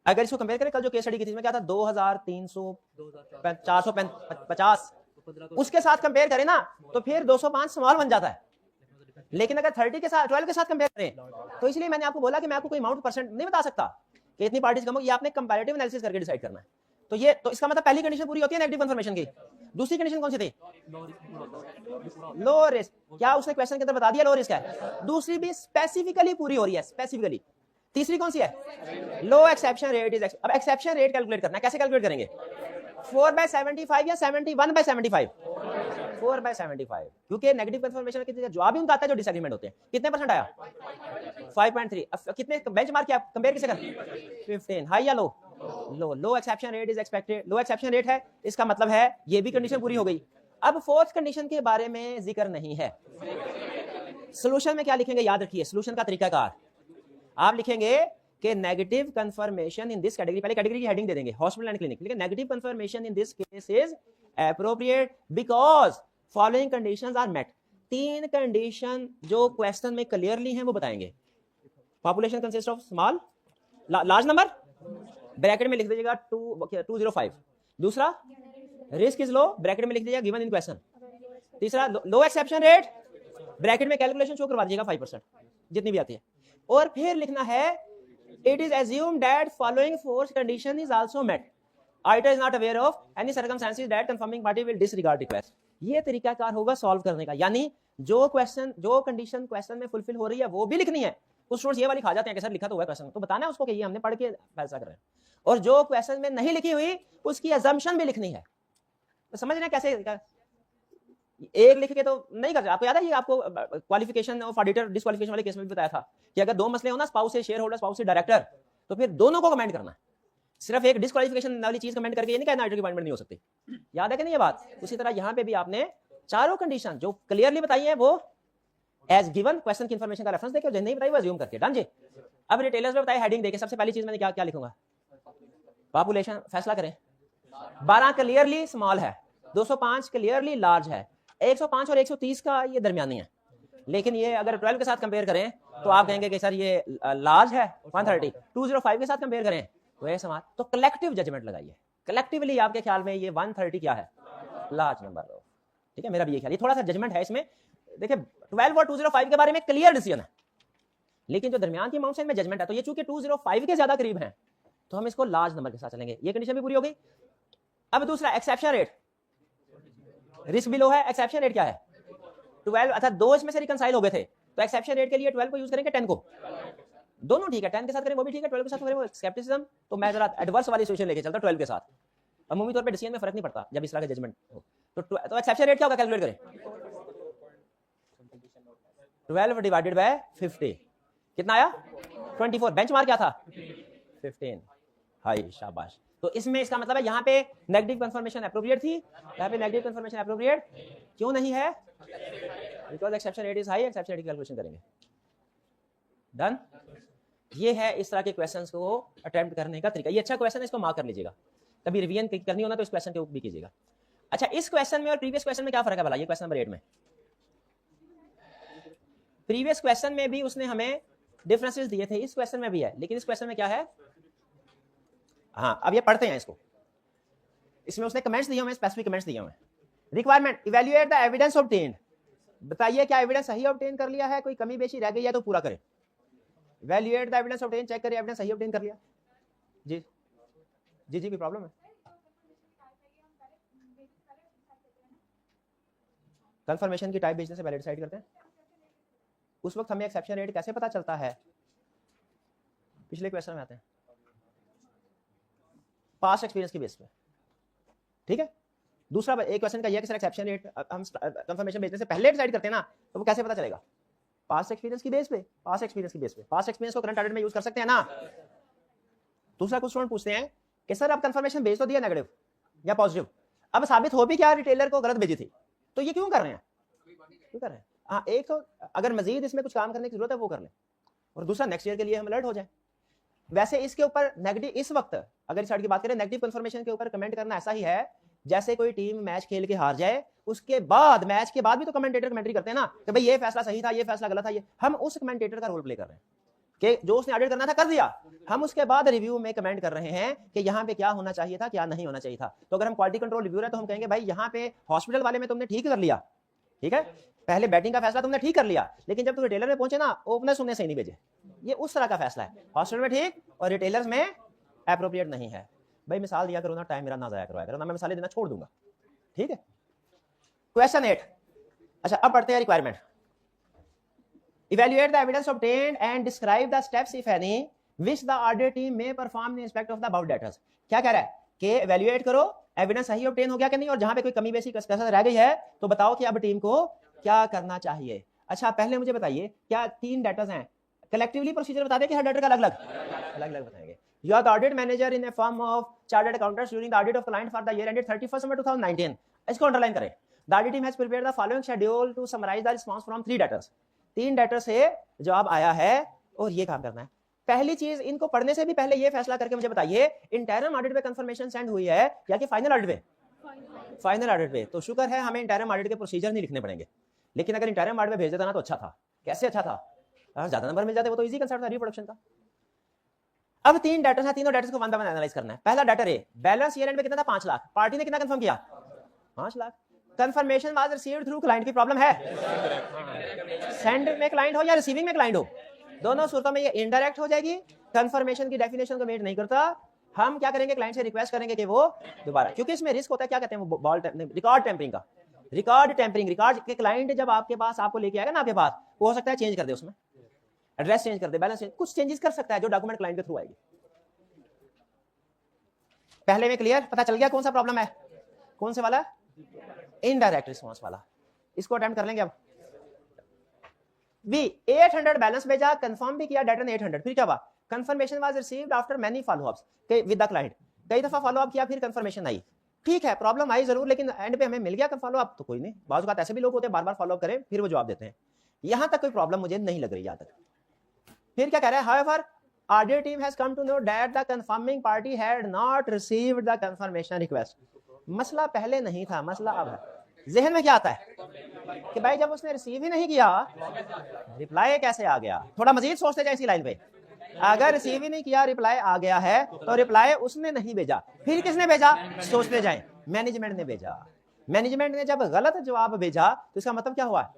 अगर इसको कंपेयर करें, कल जो केस स्टडी की थी, में क्या था 2350 उसके साथ कंपेयर करें ना तो फिर 205 स्मॉल बन जाता है। लेकिन अगर 30 के साथ 12 के साथ कंपेयर करें तो इसलिए मैंने आपको बोला कि मैं आपको कोई अमाउंट परसेंट नहीं बता सकता कि इतनी पार्टीज कम होगी, आपने कंपैरेटिव एनालिसिस करके डिसाइड करना है। तो ये तो इसका मतलब पहली कंडीशन पूरी होती है नेगेटिव कंफर्मेशन की। दूसरी कंडीशन कौन सी थी? Low risk. क्या उसने क्वेश्चन के अंदर बता दिया लो रिस्क है? दूसरी भी स्पेसिफिकली पूरी हो रही है, स्पेसिफिकली। तीसरी कौन सी है? लो एक्सेप्शन रेट इज। अब एक्सेप्शन रेट कैलकुलेट करना है, कैसे कैलकुलेट करेंगे? 4/75 या 71/75? 4/75, क्योंकि नेगेटिव कंफर्मेशन के जवाब ही उनका आता है जो डिसएग्रीमेंट होते हैं। कितने परसेंट आया? 5.3। अब कितने बेंचमार्क किया, कंपेयर किसे कर? 15। हाई या low? Low exception rate is expected. Low exception rate है, इसका मतलब है ये भी कंडीशन पूरी हो गई। अब फोर्थ कंडीशन के बारे में जिक्र नहीं है। सोल्यूशन में क्या लिखेंगे, याद रखिए सोल्यूशन का तरीकाकार। आप लिखेंगे कि negative confirmation in this category, पहले कैटेगरी की हेडिंग दे देंगे हॉस्पिटल एंड क्लिनिक, लेकिन negative confirmation in this case is appropriate because following conditions are met. 3 condition जो क्वेश्चन में क्लियरली हैं वो बताएंगे। Population consist of small large number, bracket में लिख दीजिएगा 205। दूसरा रिस्क इज लो, ब्रैकेट में लिख दीजिएगा गिवन इन क्वेश्चन। तीसरा लो एक्सेप्शन रेट, ब्रैकेट में कैलकुलेशन शो करवा दीजिएगा 5% जितनी भी आती है। और फिर लिखना है it is assumed that following 4 condition is also met. Auditor is not aware of any circumstances that confirming party will disregard request. ये तरीकाकार होगा सॉल्व करने का, यानी जो कंडीशन क्वेश्चन में फुलफिल हो रही है वो भी लिखनी है। कुछ स्टूडेंट्स ये वाली खा जाते हैं कि सर लिखा तो हुआ है क्वेश्चन, तो बताना है उसको कि ये हमने पढ़ के फैसला कर रहे हैं। और जो क्वेश्चन में नहीं लिखी हुई उसकी अजम्पशन भी लिखनी है। तो समझ रहे हैं कैसे? एक लिख के तो नहीं कर, आपको याद है ये आपको क्वालिफिकेशन ऑफ ऑडिटर डिस्क्वालिफिकेशन वाले केस में भी बताया था कि अगर दो मसले हो ना, स्पाउस से शेयर होल्डर, स्पाउस से डायरेक्टर, तो फिर दोनों को कमेंट करना है। सिर्फ एक डिस्क्वालिफिकेशन वाली चीज कमेंट करके ये नहीं कहना ऑडिटर की अपॉइंटमेंट नहीं हो सकती। याद है कि नहीं ये बात? उसी तरह यहाँ पे भी आपने चारों कंडीशन जो क्लियरली बताई है वो एज गिवन क्वेश्चन की इंफॉर्मेशन का रेफरेंस देके, जो नहीं बताई वो अज्यूम करके। डन जी। अब रिटेलर्स में बताइए हेडिंग देके सबसे पहली चीज मैंने क्या क्या लिखूंगा? पॉपुलेशन फैसला करें। 12 क्लियरली स्मॉल है, 205 क्लियरली लार्ज है, 105 और 130 का ये दरमियानी है। लेकिन ये अगर 12 के साथ कंपेयर करें तो आप कहेंगे कि सर ये लार्ज है 130, 205 के साथ कंपेयर करें तो ये समाज। तो कलेक्टिव जजमेंट लगाइए, कलेक्टिवली आपके ख्याल में ये 130 क्या है? Large number. ठीक है, मेरा भी ये ख्याल, ये थोड़ा सा जजमेंट है इसमें। देखिए 12 और 205 के बारे में क्लियर डिसीजन है, लेकिन जो दरमियान की अमाउंट में जजमेंट है, तो ये चूंकि 205 के ज्यादा करीब है तो हम इसको लार्ज नंबर के साथ चलेंगे। ये कंडीशन भी पूरी हो गई। अब दूसरा एक्सेप्शन रेट, रिस्क भी लो है, एक्सेप्शन रेट क्या है? 12, अर्थात दो इसमें से रिकंसाइल हो गए थे तो एक्सेप्शन रेट के लिए 12 को यूज करेंगे, 10 को, दोनों ठीक है, 10 के साथ करें वो भी ठीक है, 12 के साथ करें वो स्केप्टिसिज्म। तो मैं जरा एडवर्स वाली सिचुएशन लेके चलता 12 के साथ। अमूमी तौर पे डिसीजन में फर्क नहीं पड़ता जब इस तरह का जजमेंट हो। तो एक्सेप्शन रेट क्या होगा? कैलकुलेट करें। 12 डिवाइडेड बाय 50 कितना आया? 24। बेंचमार्क क्या था? 15। हाय शाबाश। तो इसमें इसका मतलब है यहाँ पे नेगेटिव कंफर्मेशन एप्रोप्रिएट थी, यहाँ पे नेगेटिव कंफर्मेशन एप्रोप्रिएट क्यों नहीं है? Because exception rate is high, exception rate की कैलकुलेशन करेंगे। डन। ये है इस तरह के क्वेश्चंस को अटेम्प्ट करने का तरीका। ये अच्छा क्वेश्चन है, इसको मार्क कर लीजिएगा। कभी रिवीजन करनी हो ना तो इस क्वेश्चन के ऊपर भी कीजिएगा। अच्छा, इस क्वेश्चन में और प्रीवियस क्वेश्चन में क्या फर्क है भला? ये क्वेश्चन नंबर 8 में, प्रीवियस क्वेश्चन में भी उसने हमें डिफरेंसेस दिए थे, इस क्वेश्चन में भी है, लेकिन इस क्वेश्चन में क्या है? हाँ, अब ये पढ़ते हैं इसको। इसमें उसने कमेंट्स दिए हुए, स्पेसिफिक कमेंट्स दिए हुए। Requirement, evaluate the evidence obtained. बताइए क्या एविडेंस सही ऑब्टेन कर लिया है? कोई कमी बेशी रह गई है तो पूरा करें। Evaluate the evidence obtained, check करिए एविडेंस सही ऑब्टेन कर लिया। जी जी जी, कोई प्रॉब्लम है? कंफर्मेशन की टाइप भेजने से पहले डिसाइड करते हैं। उस वक्त हमें एक्सेप्शन रेट कैसे पता चलता है? पिछले क्वेश्चन में आते हैं, पास्ट एक्सपीरियंस की बेस पे। ठीक है। दूसरा एक क्वेश्चन का यह कि सर एक्सेप्शन रेट हम कंफर्मेशन भेजने से पहले डिसाइड करते हैं ना, तो वो कैसे पता चलेगा? पास्ट एक्सपीरियंस की बेस पे। पास्ट एक्सपीरियंस की बेस पे, पास्ट एक्सपीरियंस को करंट ऑडिट में यूज कर सकते हैं ना। दूसरा कुछ स्टूडेंट पूछते हैं कि सर अब कंफर्मेशन भेज तो दिया नेगेटिव या पॉजिटिव, अब साबित हो भी क्या रिटेलर को गलत भेजी थी, तो ये क्यों कर रहे हैं? क्यों कर रहे हैं? हाँ, एक तो अगर मजीद इसमें कुछ काम करने की जरूरत है वो कर लें, और दूसरा नेक्स्ट ईयर के लिए हम अलर्ट हो जाए। वैसे इसके ऊपर नेगेटिव, इस वक्त अगर इस साइड की बात करें, नेगेटिव कंफर्मेशन के ऊपर कमेंट करना ऐसा ही है जैसे कोई टीम मैच खेल के हार जाए, उसके बाद मैच के बाद भी तो कमेंटेटर कमेंट्री करते हैं ना कि भाई ये फैसला सही था, ये फैसला गलत था। ये हम उस कमेंटेटर का रोल प्ले कर रहे हैं कि जो उसने ऑडिट करना था कर दिया, हम उसके बाद रिव्यू में कमेंट कर रहे हैं कि यहाँ पे क्या होना चाहिए था, क्या नहीं होना चाहिए था। तो अगर हम क्वालिटी कंट्रोल रिव्यूअर है तो हम कहेंगे भाई यहाँ पे हॉस्पिटल वाले में तुमने ठीक कर लिया, ठीक है, पहले बैटिंग का फैसला तुमने ठीक कर लिया, लेकिन जब तुम रिटेलर में पहुंचे ना, ओपनर्स तुमने सही नहीं भेजे। ये उस तरह का फैसला है, हॉस्पिटल में ठीक और रिटेलर्स में एप्रोप्रिएट नहीं है। भाई मिसाल दिया करो ना, टाइम मेरा ना जाया करवाया करो ना, मैं मिसालें देना छोड़ दूंगा। ठीक है। क्वेश्चन 8। अच्छा, अब पढ़ते हैं requirement. Evaluate the evidence obtained and describe the steps if any which the audit team में perform in respect of the about debtors. क्या कह रहा है कि इवैल्यूएट करो, एविडेंस सही ऑब्टेन हो गया कि नहीं, और जहां पे कोई कमी बेसी कसर रह गई है तो बताओ कि अब टीम को क्या करना चाहिए। अच्छा, पहले मुझे बताइए क्या 3 डेटास हैं, कलेक्टिवली प्रोसीजर बता दें कि हर डेटा का अलग अलग बताएंगे। You are the audit manager in a firm of chartered accountants during the audit of client for the year ended 31st December 2019. इसको अंडरलाइन करें। The audit team has prepared the following schedule to summarize the response from 3 debtors. 3 debtors से जवाब आया है और ये काम करना है। पहली चीज, इनको पढ़ने से भी पहले ये फैसला करके मुझे बताइए इंटरम ऑडिट पे कंफर्मेशन सेंड हुई है या कि फाइनल ऑडिट पे? फाइनल ऑडिट पे। तो शुक्र है हमें इंटरम ऑडिट के प्रोसीजर नहीं लिखने पड़ेंगे, लेकिन अगर इंटरम ऑडिट में भेज देता ना तो अच्छा था। कैसे अच्छा था? ज्यादा नंबर मिल जाते, वो तो इजी कंसेप्ट था रिप्रोडक्शन का। अब 3 डेटर्स हैं, तीनों डेटर्स को वन बाय वन एनालाइज करना है। पहला debtor A, balance year and में कितना था? 5 लाख। पार्टी ने कितना कंफर्म किया? 5 lakh. Confirmation was received through client की प्रॉब्लम है, सेंड में क्लाइंट हो या रिसीविंग में क्लाइंट हो, दोनों सूरतों में ये इनडायरेक्ट हो जाएगी। कंफर्मेशन की डेफिनेशन को मेट नहीं करता। हम क्या करेंगे? क्लाइंट से रिक्वेस्ट करेंगे कि वो दोबारा, क्योंकि इसमें रिस्क होता है, क्या कहते हैं वो, बॉल रिकॉर्ड टेम्परिंग का। रिकॉर्ड टेम्परिंग, रिकॉर्ड के क्लाइंट जब आपके पास आपको लेके आएगा ना आपके पास, वो हो सकता है चेंज कर दे, उसमें एड्रेस चेंज कर दे, बैलेंस चेंज, कुछ चेंजेस कर सकता है जो डॉक्यूमेंट क्लाइंट के थ्रू आएगी। पहले में क्लियर, पता चल गया कौन सा प्रॉब्लम है, कौन से वाला, इनडायरेक्ट रिस्पॉन्स वाला। इसको अटेम्प्ट कर लेंगे अब। बी 800 बैलेंस भेजा, कंफर्म भी किया डेटा ने 800, फिर क्या हुआ, confirmation was received after many follow-ups with the client, कई दफा फॉलोअप किया, फिर कंफर्मेशन आई, ठीक है प्रॉब्लम आई जरूर, लेकिन एंड पे हमें मिल गया फॉलोअप, तो कोई नहीं, बाज़ बात ऐसे भी लोग होते हैं बार बार फॉलोअप करें फिर वो जवाब देते हैं, यहां तक कोई प्रॉब्लम मुझे नहीं लग रही यहां तक। फिर क्या कह रहा है, however audit team has come to know that the confirming party had not received the confirmation request. मसला पहले नहीं था, मसला अब है। जहन में क्या आता है कि भाई जब उसने रिसीव ही नहीं किया, रिप्लाई कैसे आ गया, थोड़ा मजीद सोचते जाए इसी लाइन पे, अगर रिसीव ही नहीं किया रिप्लाई आ गया है तो रिप्लाई उसने नहीं भेजा, फिर किसने भेजा, सोचते जाए, मैनेजमेंट ने भेजा। मैनेजमेंट ने जब गलत जवाब भेजा तो इसका मतलब क्या हुआ,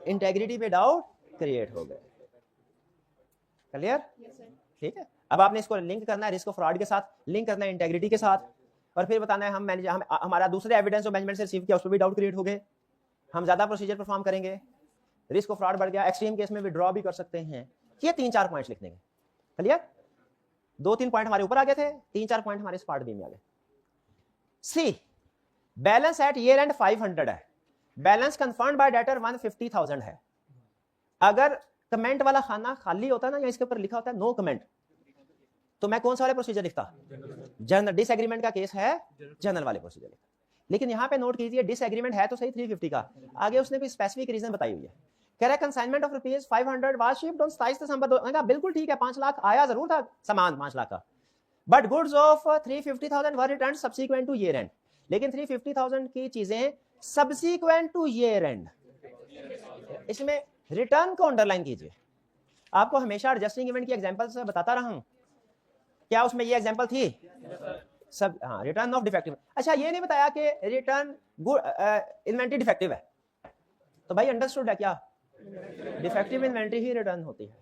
इंटेग्रिटी पे डाउट क्रिएट हो गए। क्लियर, ठीक है। अब आपने इसको लिंक करना है रिस्क ऑफ फ्रॉड के साथ, लिंक करना है इंटेग्रिटी के साथ, और फिर बताना है हम हमारा दूसरे एविडेंस जो मैनेजमेंट से रिसीव किया उस पर भी डाउट क्रिएट हो गए, हम ज्यादा प्रोसीजर परफॉर्म करेंगे, रिस्क ऑफ फ्रॉड बढ़ गया, एक्सट्रीम केस में विड्रॉ भी कर सकते हैं। ये 3-4 पॉइंट्स लिखने के। क्लियर, 2-3 पॉइंट हमारे ऊपर आ गए थे, 3-4 पॉइंट हमारे स्पार्ट बी में आ गए। सी बैलेंस एट ईयर एंड 500 है, बैलेंस कंफर्म्ड बाय डेटर 150,000 है। अगर कमेंट वाला खाना खाली होता है ना, या इसके ऊपर लिखा होता है नो कमेंट, तो मैं कौन सा वाले प्रोसीजर लिखता, जनरल। डिसएग्रीमेंट का केस है, जनरल वाले प्रोसीजर लिखता। लेकिन यहां पे नोट कीजिए डिसएग्रीमेंट है तो सही 350 का, आगे उसने कोई स्पेसिफिक रीजन बताई हुई है, कह रहा है consignment of rupees 500 was shipped on 27 दिसंबर 2000। बिल्कुल ठीक है, 5 लाख आया जरूर था सामान 5 लाख का, but goods of 350,000 were returned subsequent two year and. लेकिन 350,000 की चीजें सब्सीक्वेंट टू ईयर एंड, इसमें रिटर्न को अंडरलाइन कीजिए। आपको हमेशा एडजस्टिंग इवेंट की एग्जांपल से बताता रहा हूं, क्या उसमें ये एग्जांपल थी सब, हाँ, रिटर्न ऑफ डिफेक्टिव। अच्छा, ये नहीं बताया कि रिटर्न गुड इन्वेंटरी डिफेक्टिव है, तो भाई अंडरस्टूड है क्या, डिफेक्टिव इन्वेंटरी ही रिटर्न होती है,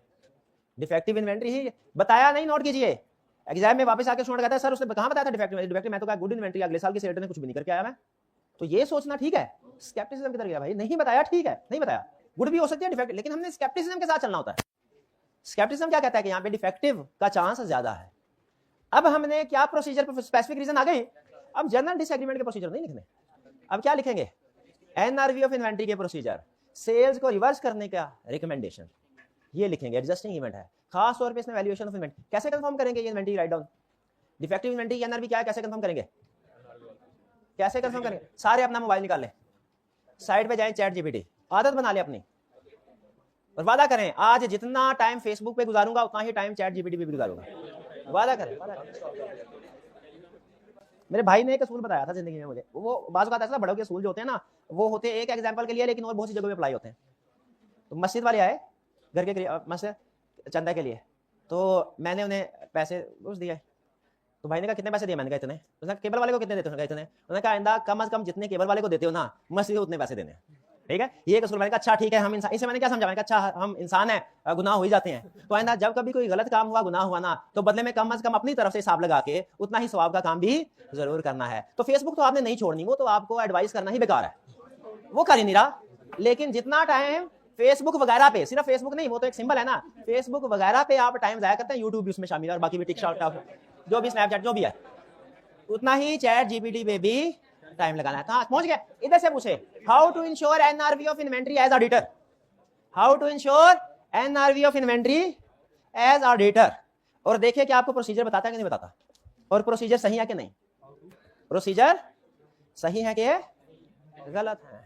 डिफेक्टिव इन्वेंटरी ही बताया नहीं, नोट कीजिए। एग्जाम में वापस आके स्टूडेंट कहता है सर उसने कहां बताया था डिफेक्टिव, मैं तो कहा गुड इन्वेंटरी, अगले साल की सेल ने कुछ भी नहीं करके आया मैं, तो ये सोचना ठीक है, स्केप्टिसिज्म की तरफ गया भाई, नहीं बताया ठीक है, नहीं बताया, गुड भी हो सकती है डिफेक्टिव, लेकिन हमने स्केप्टिसिज्म के साथ चलना होता है। स्केप्टिसिज्म क्या कहता है कि यहाँ पे डिफेक्टिव का चांस ज्यादा है। अब हमने क्या प्रोसीजर पर स्पेसिफिक रीजन आ गई, अब जनरल डिसएग्रीमेंट के प्रोसीजर नहीं लिखने, अब क्या लिखेंगे, एनआरवी ऑफ इन्वेंटरी के प्रोसीजर, सेल्स को रिवर्स करने का रिकमेंडेशन, ये लिखेंगे। एडजस्टिंग इवेंट है, खास तौर पे इसमें वैल्यूएशन ऑफ इन्वेंट कैसे कंफर्म करेंगे, ये inventory write down, defective inventory NRV क्या है, कैसे कंफर्म करेंगे, कैसे कंफर्म करेंगे, सारे अपना मोबाइल निकाल लें, साइड पे जाएं, चैट जीपीटी आदत बना ले अपनी, और वादा करें आज जितना टाइम फेसबुक पे गुजारूंगा उतना ही टाइम चैट जीपीटी पे भी गुजारूंगा, वादा करें, वादा करें। मेरे भाई ने एक असूल बताया था जिंदगी में मुझे, वो बाज़ बात ऐसा बड़ों के असूल जो होते हैं ना, वो होते हैं एक एग्जांपल के लिए, लेकिन और बहुत सी जगहों पे अप्लाई होते हैं। तो मस्जिद वाले आए घर के मस्जिद चंदा के लिए, तो मैंने उन्हें पैसे घुस दिए, तो भाई ने कहा कितने पैसे दिए, मैंने कहा इतने, उसने केबल वाले को कितने देते हो, इतने, उन्होंने कहा आइंदा कम से कम जितने केबल वाले को देते हो ना मस्जिद उतने पैसे देने, ठीक है। ये कसूर, मैंने कहा अच्छा ठीक है, हम इंसान, इसे मैंने क्या समझा, मैंने कहा अच्छा हम इंसान है, गुनाह हो ही जाते हैं, तो आइंदा जब कभी कोई गलत काम हुआ, गुनाह हुआ ना, तो बदले में कम से कम अपनी तरफ से हिसाब लगा के उतना ही सवाब का काम भी जरूर करना है। तो फेसबुक तो आपने नहीं छोड़नी, वो तो आपको एडवाइस करना ही बेकार है, वो कर ही नहीं रहा, लेकिन जितना टाइम फेसबुक वगैरह पे, सिर्फ फेसबुक नहीं, वो तो एक सिंबल है ना, फेसबुक वगैरह पे आप टाइम जाया करते हैं, यूट्यूब भी उसमें शामिल है और बाकी भी टिकटॉक जो भी स्नैपचैट जो भी है, उतना ही चैट जीपीटी पे भी टाइम लगाना है। कहां पहुंच गया, इधर से पूछे, how to ensure NRV of inventory as auditor, how to ensure NRV of inventory as auditor, और देखिए कि आपको प्रोसीजर बताता है कि नहीं बताता, और प्रोसीजर सही है कि नहीं, प्रोसीजर सही है कि गलत है।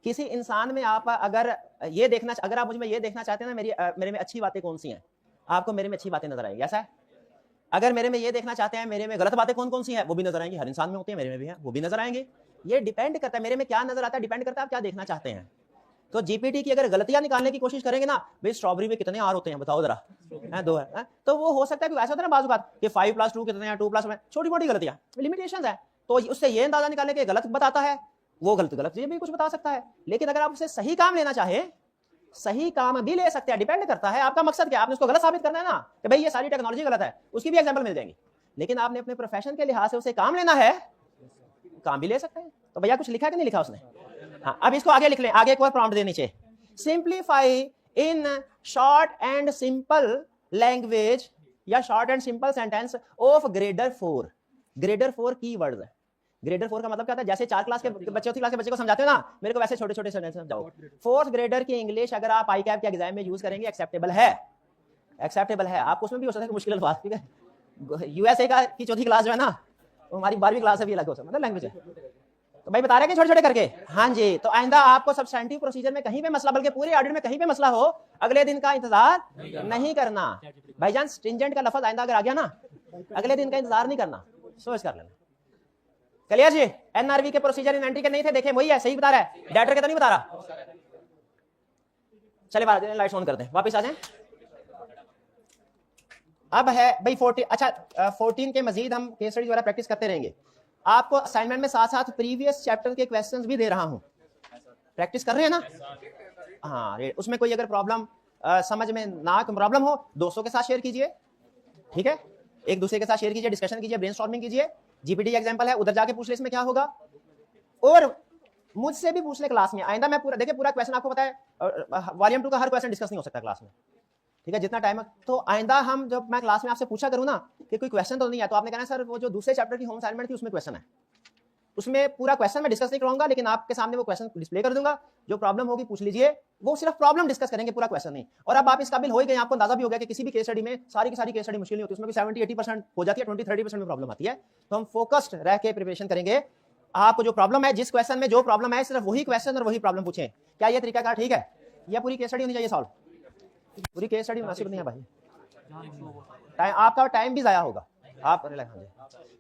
किसी इंसान में आप अगर ये देखना, अगर आप मुझ में ये देखना चाहते हैं ना मेरे में अच्छी बातें कौन सी हैं, आपको मेरे में अच्छी बातें नजर आएंगी, ऐसा है। अगर मेरे में ये देखना चाहते हैं मेरे में गलत बातें कौन कौन सी हैं, वो भी नजर आएंगी, हर इंसान में होती है, मेरे में भी है, वो भी नजर आएंगे। ये डिपेंड करता है मेरे में क्या नजर आता है, डिपेंड करता है आप क्या देखना चाहते हैं। तो जीपीटी की अगर गलतियां निकालने की कोशिश करेंगे ना, भाई स्ट्रॉबेरी में कितने आर होते हैं बताओ जरा, है 2 है, तो वो हो सकता है कि ऐसा होता है ना बाजू बात कि 5+2 कितने हैं, 2+1, छोटी मोटी गलतियां, लिमिटेशंस है, तो उससे ये अंदाजा निकालने के गलत बताता है, वो गलत ये भी कुछ बता सकता है। लेकिन अगर आप उससे सही काम लेना चाहे, सही काम भी ले सकते हैं, डिपेंड करता है आपका मकसद क्या है, आपने उसको गलत साबित करना है ना कि भाई ये सारी टेक्नोलॉजी गलत है, उसकी भी एग्जांपल मिल जाएंगी, लेकिन आपने अपने प्रोफेशन के लिहाज से उसे काम लेना है, काम भी ले सकते हैं। तो भैया कुछ लिखा कि नहीं लिखा उसने, हाँ, अब इसको आगे लिख लें, आगे एक और प्रॉम्प्ट देनी चाहिए, simplify in short and simple language या short and simple sentence of grader 4। Grader 4 की वर्ड है। ग्रेडर 4 का मतलब क्या होता है, जैसे 4 क्लास के बच्चे, चौथी क्लास के बच्चे को समझाते हो ना, मेरे को वैसे छोटे छोटे सेंटेंस समझाओ। फोर्थ ग्रेडर की इंग्लिश अगर आप आई कैप के एग्जाम में यूज करेंगे एक्सेप्टेबल है, एक्सेप्टेबल है। आपको उसमें भी हो सकता है मुश्किल बात, ठीक है। यूएसए का की चौथी क्लास जो है ना, वो हमारी 12वीं क्लास से भी अलग हो सकता है, मतलब लैंग्वेज है। तो भाई बता रहे हैं छोटे छोटे करके। हाँ जी, तो आइंदा आपको सब्सटेंटिव प्रोसीजर में कहीं पे मसला, बल्कि पूरे ऑडिट में कहीं पे मसला हो, अगले दिन का इंतजार नहीं करना। भाईजान स्ट्रिंजेंट का लफ्ज आइंदा अगर आ गया ना, अगले दिन का इंतजार नहीं करना, सोच कर लेना। क्लियर जी? एनआरवी के प्रोसीजर इन एंट्री के नहीं थे, देखे वही है, सही बता रहा है, डायरेक्टर के तो नहीं बता रहा। चले लाइट्स ऑन कर दें, वापस आ जाएं। अब है भाई 14, अच्छा 14 के मजीद हम केस स्टडी द्वारा प्रैक्टिस करते रहेंगे। आपको असाइनमेंट में साथ साथ प्रीवियस चैप्टर के क्वेश्चंस भी दे रहा हूं, प्रैक्टिस कर रहे हैं ना? हाँ, उसमें कोई अगर प्रॉब्लम समझ में ना प्रॉब्लम हो, दोस्तों के साथ शेयर कीजिए, ठीक है, एक दूसरे के साथ शेयर कीजिए, डिस्कशन कीजिए, ब्रेनस्टॉर्मिंग कीजिए। जीपीटी एग्जांपल है, उधर जाके पूछ ले इसमें क्या होगा, और मुझसे भी पूछ ले क्लास में। आइंदा मैं पूरा देखिए, पूरा क्वेश्चन आपको पता है, वॉल्यूम 2 का हर क्वेश्चन डिस्कस नहीं हो सकता क्लास में, ठीक है, जितना टाइम। तो आइंदा हम जब मैं क्लास में आपसे पूछा करूं ना कि कोई क्वेश्चन तो नहीं है, तो आपने कहना सर वो जो दूसरे चैप्टर की होम असाइनमेंट थी उसमें क्वेश्चन है, उसमें पूरा क्वेश्चन मैं डिस्कस नहीं करूंगा, लेकिन आपके सामने वो क्वेश्चन डिस्प्ले कर दूंगा, जो प्रॉब्लम होगी पूछ लीजिए, वो सिर्फ प्रॉब्लम डिस्कस करेंगे, पूरा क्वेश्चन नहीं। और अब आप इस काबिल हो ही गए, आपको अंदाजा भी हो गया कि किसी भी केस स्टडी में सारी की सारी केस स्टडी मुश्किल नहीं होती, उसमें भी 70-80% हो जाती है, 20-30% में प्रॉब्लम आती है। तो हम फोकस्ड रह के प्रिपरेशन करेंगे। आपको जो प्रॉब्लम है, जिस क्वेश्चन में जो प्रॉब्लम है, सिर्फ वही क्वेश्चन और वही प्रॉब्लम पूछें। क्या ये तरीका ठीक है? या पूरी केस स्टडी होनी चाहिए सॉल्व? पूरी केस स्टडी मुनासिब नहीं है भाई, आपका टाइम भी जाया होगा। आप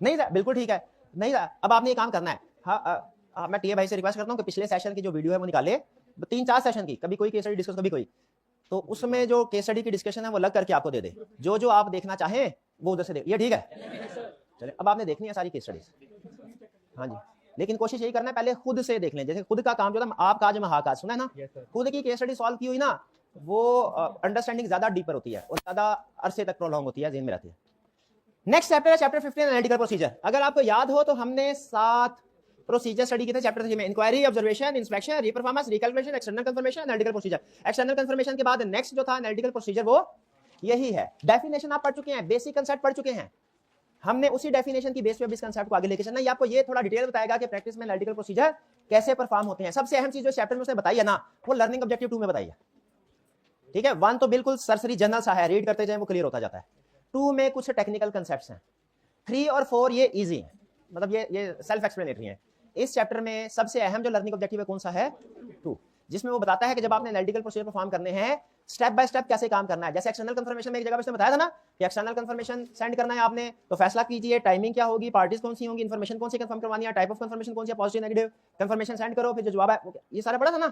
नहीं, बिल्कुल ठीक है, नहीं। अब आपने ये काम करना है। हाँ, मैं टीए भाई से रिक्वेस्ट करता हूँ कि पिछले सेशन की जो वीडियो है वो निकाले, 3-4 सेशन की, कभी कोई केस स्टडी डिस्कस, कभी कोई, तो उसमें जो केस स्टडी की डिस्कशन है वो अलग करके आपको दे दे, जो जो आप देखना चाहें वो उधर से देख, ये ठीक है? चलिए, अब आपने देखनी है सारी केस स्टडीज। हाँ जी, लेकिन कोशिश यही करना है पहले खुद से देख लें, जैसे खुद का काम जो था, आप काज में हाकाज, सुना है ना? खुद की केस स्टडी सॉल्व की हुई ना, वो अंडरस्टैंडिंग ज्यादा डीपर होती है और ज्यादा अरसे तक प्रोलॉन्ग होती है, ज़हन में रहती है। नेक्स्ट चैप्टर है चैप्टर 15 एनालिटिकल प्रोसीजर। अगर आपको याद हो तो हमने 7 प्रोसीजर स्टडी किए थे चैप्टर 3 में, inquiry, observation, inspection, reperformance, recalculation, external confirmation, analytical procedure. External confirmation के बाद नेक्स्ट जो था एनालिटिकल प्रोसीजर, वो यही है। डेफिनेशन आप पढ़ चुके हैं, बेसिक कांसेप्ट पढ़ चुके हैं, हमने उसी डेफिनेशन की बेस पे इस कांसेप्ट को आगे लेके चलना। ये आपको ये थोड़ा डिटेल बताएगा कि प्रैक्टिस में एनालिटिकल प्रोसीजर कैसे परफॉर्म होते हैं। सबसे अहम चीज जो चैप्टर में उसने बताई है ना, वो लर्निंग ऑब्जेक्टिव 2 में बताई है, ठीक है। 1 तो बिल्कुल सरसरी जनरल सा है, रीड करते जाए वो क्लियर होता जाता है। 2 में कुछ टेक्निकल कांसेप्ट्स हैं, 3 और 4 ये इजी है, मतलब ये सेल्फ एक्सप्लेनेटरी है। इस चैप्टर में सबसे अहम जो लर्निंग ऑब्जेक्टिव है कौन सा है? 2, जिसमें वो बताता है कि जब आपने एनालिटिकल प्रोसीजर परफॉर्म करने हैं, स्टेप बाय स्टेप कैसे काम करना है। जैसे एक्सटर्नल कंफर्मेशन में एक जगह पे उसने बताया था ना कि एक्सटर्नल कंफर्मेशन सेंड करना है आपने, तो फैसला कीजिए टाइमिंग क्या होगी, पार्टीज कौन सी होंगी, इन्फॉर्मेशन कौन सी कंफर्म करवानी है, टाइप ऑफ कंफर्मेशन कौन सी है, पॉजिटिव नेगेटिव, कंफर्मेशन सेंड करो, फिर जो जवाब है, ये सारा पढ़ा था ना।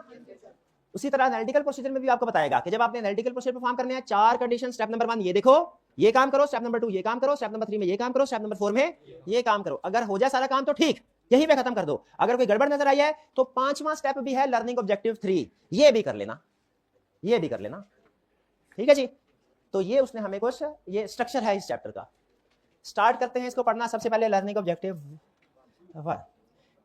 उसी तरह एनालिटिकल प्रोसीजर में भी आपको बताएगा कि जब आपने एनालिटिकल प्रोसीजर परफॉर्म करने हैं, 4 कंडीशन, स्टेप नंबर 1 ये देखो, ये काम करो, स्टेप नंबर 2 ये काम करो, स्टेप नंबर 3 में ये काम करो, स्टेप नंबर 4 में ये काम करो। अगर हो जाए सारा काम तो ठीक, यहीं पे खत्म कर दो। अगर कोई गड़बड़ नजर आई है तो 5वां स्टेप भी है लर्निंग ऑब्जेक्टिव 3, ये भी कर लेना, ये भी कर लेना, ठीक है जी। तो ये उसने हमें कुछ, ये स्ट्रक्चर है इस चैप्टर का। स्टार्ट करते हैं इसको पढ़ना। सबसे पहले लर्निंग ऑब्जेक्टिव 1,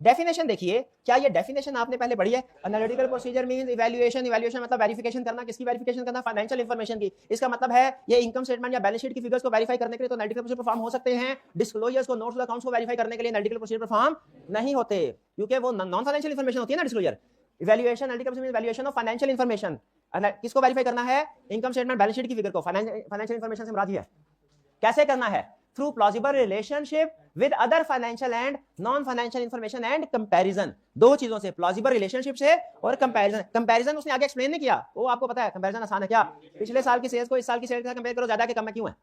डेफिनेशन देखिए। क्या ये डेफिनेशन आपने पहले पढ़ी है? Analytical procedure means evaluation, evaluation मतलब वेरिफिकेशन करना, किसकी वेरिफिकेशन करना? फाइनेंशियल इंफॉर्मेशन की। इसका मतलब है ये इनकम स्टेटमेंट या बैलेंस शीट की फिगर्स को वेरीफाई करने के लिए तो एनालिटिकल प्रोसीजर परफॉर्म हो सकते हैं। डिस्क्लोजर्स को, नोट्स, अकाउंट्स को वेरीफाई करने के लिए एनालिटिकल प्रोसीजर परफॉर्म नहीं होते, क्योंकि वो नॉन फाइनेंशियल इंफॉर्मेशन होती है ना disclosure. Evaluation, analytical procedure evaluation of financial information, किसको वेरीफाई करना है? इनकम स्टेटमेंट, बैलेंस शीट की फिगर को। फाइनेंशियल इंफॉर्मेशन से मुराद है कैसे करना है? Through plausible relationship with other financial and non financial information and comparison. 2 चीजों से, प्लॉजिबल रिलेशनशिप से और कंपैरिजन। कंपैरिजन उसने आगे एक्सप्लेन नहीं किया, वो आपको पता है कंपैरिजन आसान है क्या? पिछले साल की सेल्स को इस साल की सेल्स से कंपेयर करो, ज्यादा के कम है, क्यों है?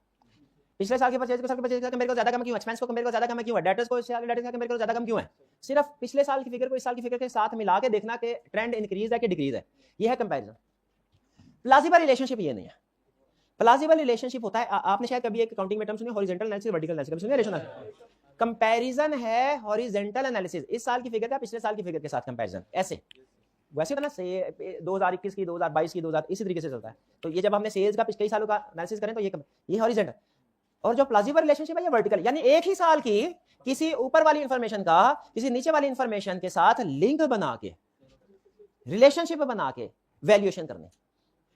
पिछले साल की परचेज को कंपेयर करो, ज्यादा कम क्यों है? एक्सपेंस को कंपेयर करो, ज्यादा कम क्यों है? डेटर्स को इस साल के डेटर्स से कंपेयर करो, ज्यादा कम क्यों है? सिर्फ पिछले साल की फिगर को इस साल की फिगर के साथ मिला के देखना कि ट्रेंड इंक्रीज है कि डिक्रीज है, ये है कंपैरिजन। प्लॉजिबल रिलेशनशिप ये नहीं है। प्लॉजिबल रिलेशनशिप होता है, आपने शायद कभी एक अकाउंटिंग में टर्म सुने, हॉरिजॉन्टल एनालिसिस, वर्टिकल एनालिसिस, कभी सुने? रिलेशनल कंपैरिजन है हॉरिजॉन्टल एनालिसिस, इस साल की फिगर का पिछले साल की फिगर के साथ कंपैरिजन। ऐसे वैसे तो ना 2021 की, 2022 की, 2000 इसी तरीके से चलता है। तो ये जब हमने सेल्स का पिछले सालों का एनालिसिस करें तो ये हॉरिजॉन्टल, और जो प्लॉजिबल रिलेशनशिप है ये वर्टिकल, यानी एक ही साल की किसी ऊपर वाली इंफॉर्मेशन का किसी नीचे वाली इंफॉर्मेशन के साथ लिंक बना के रिलेशनशिप बना के वैल्यूएशन करने,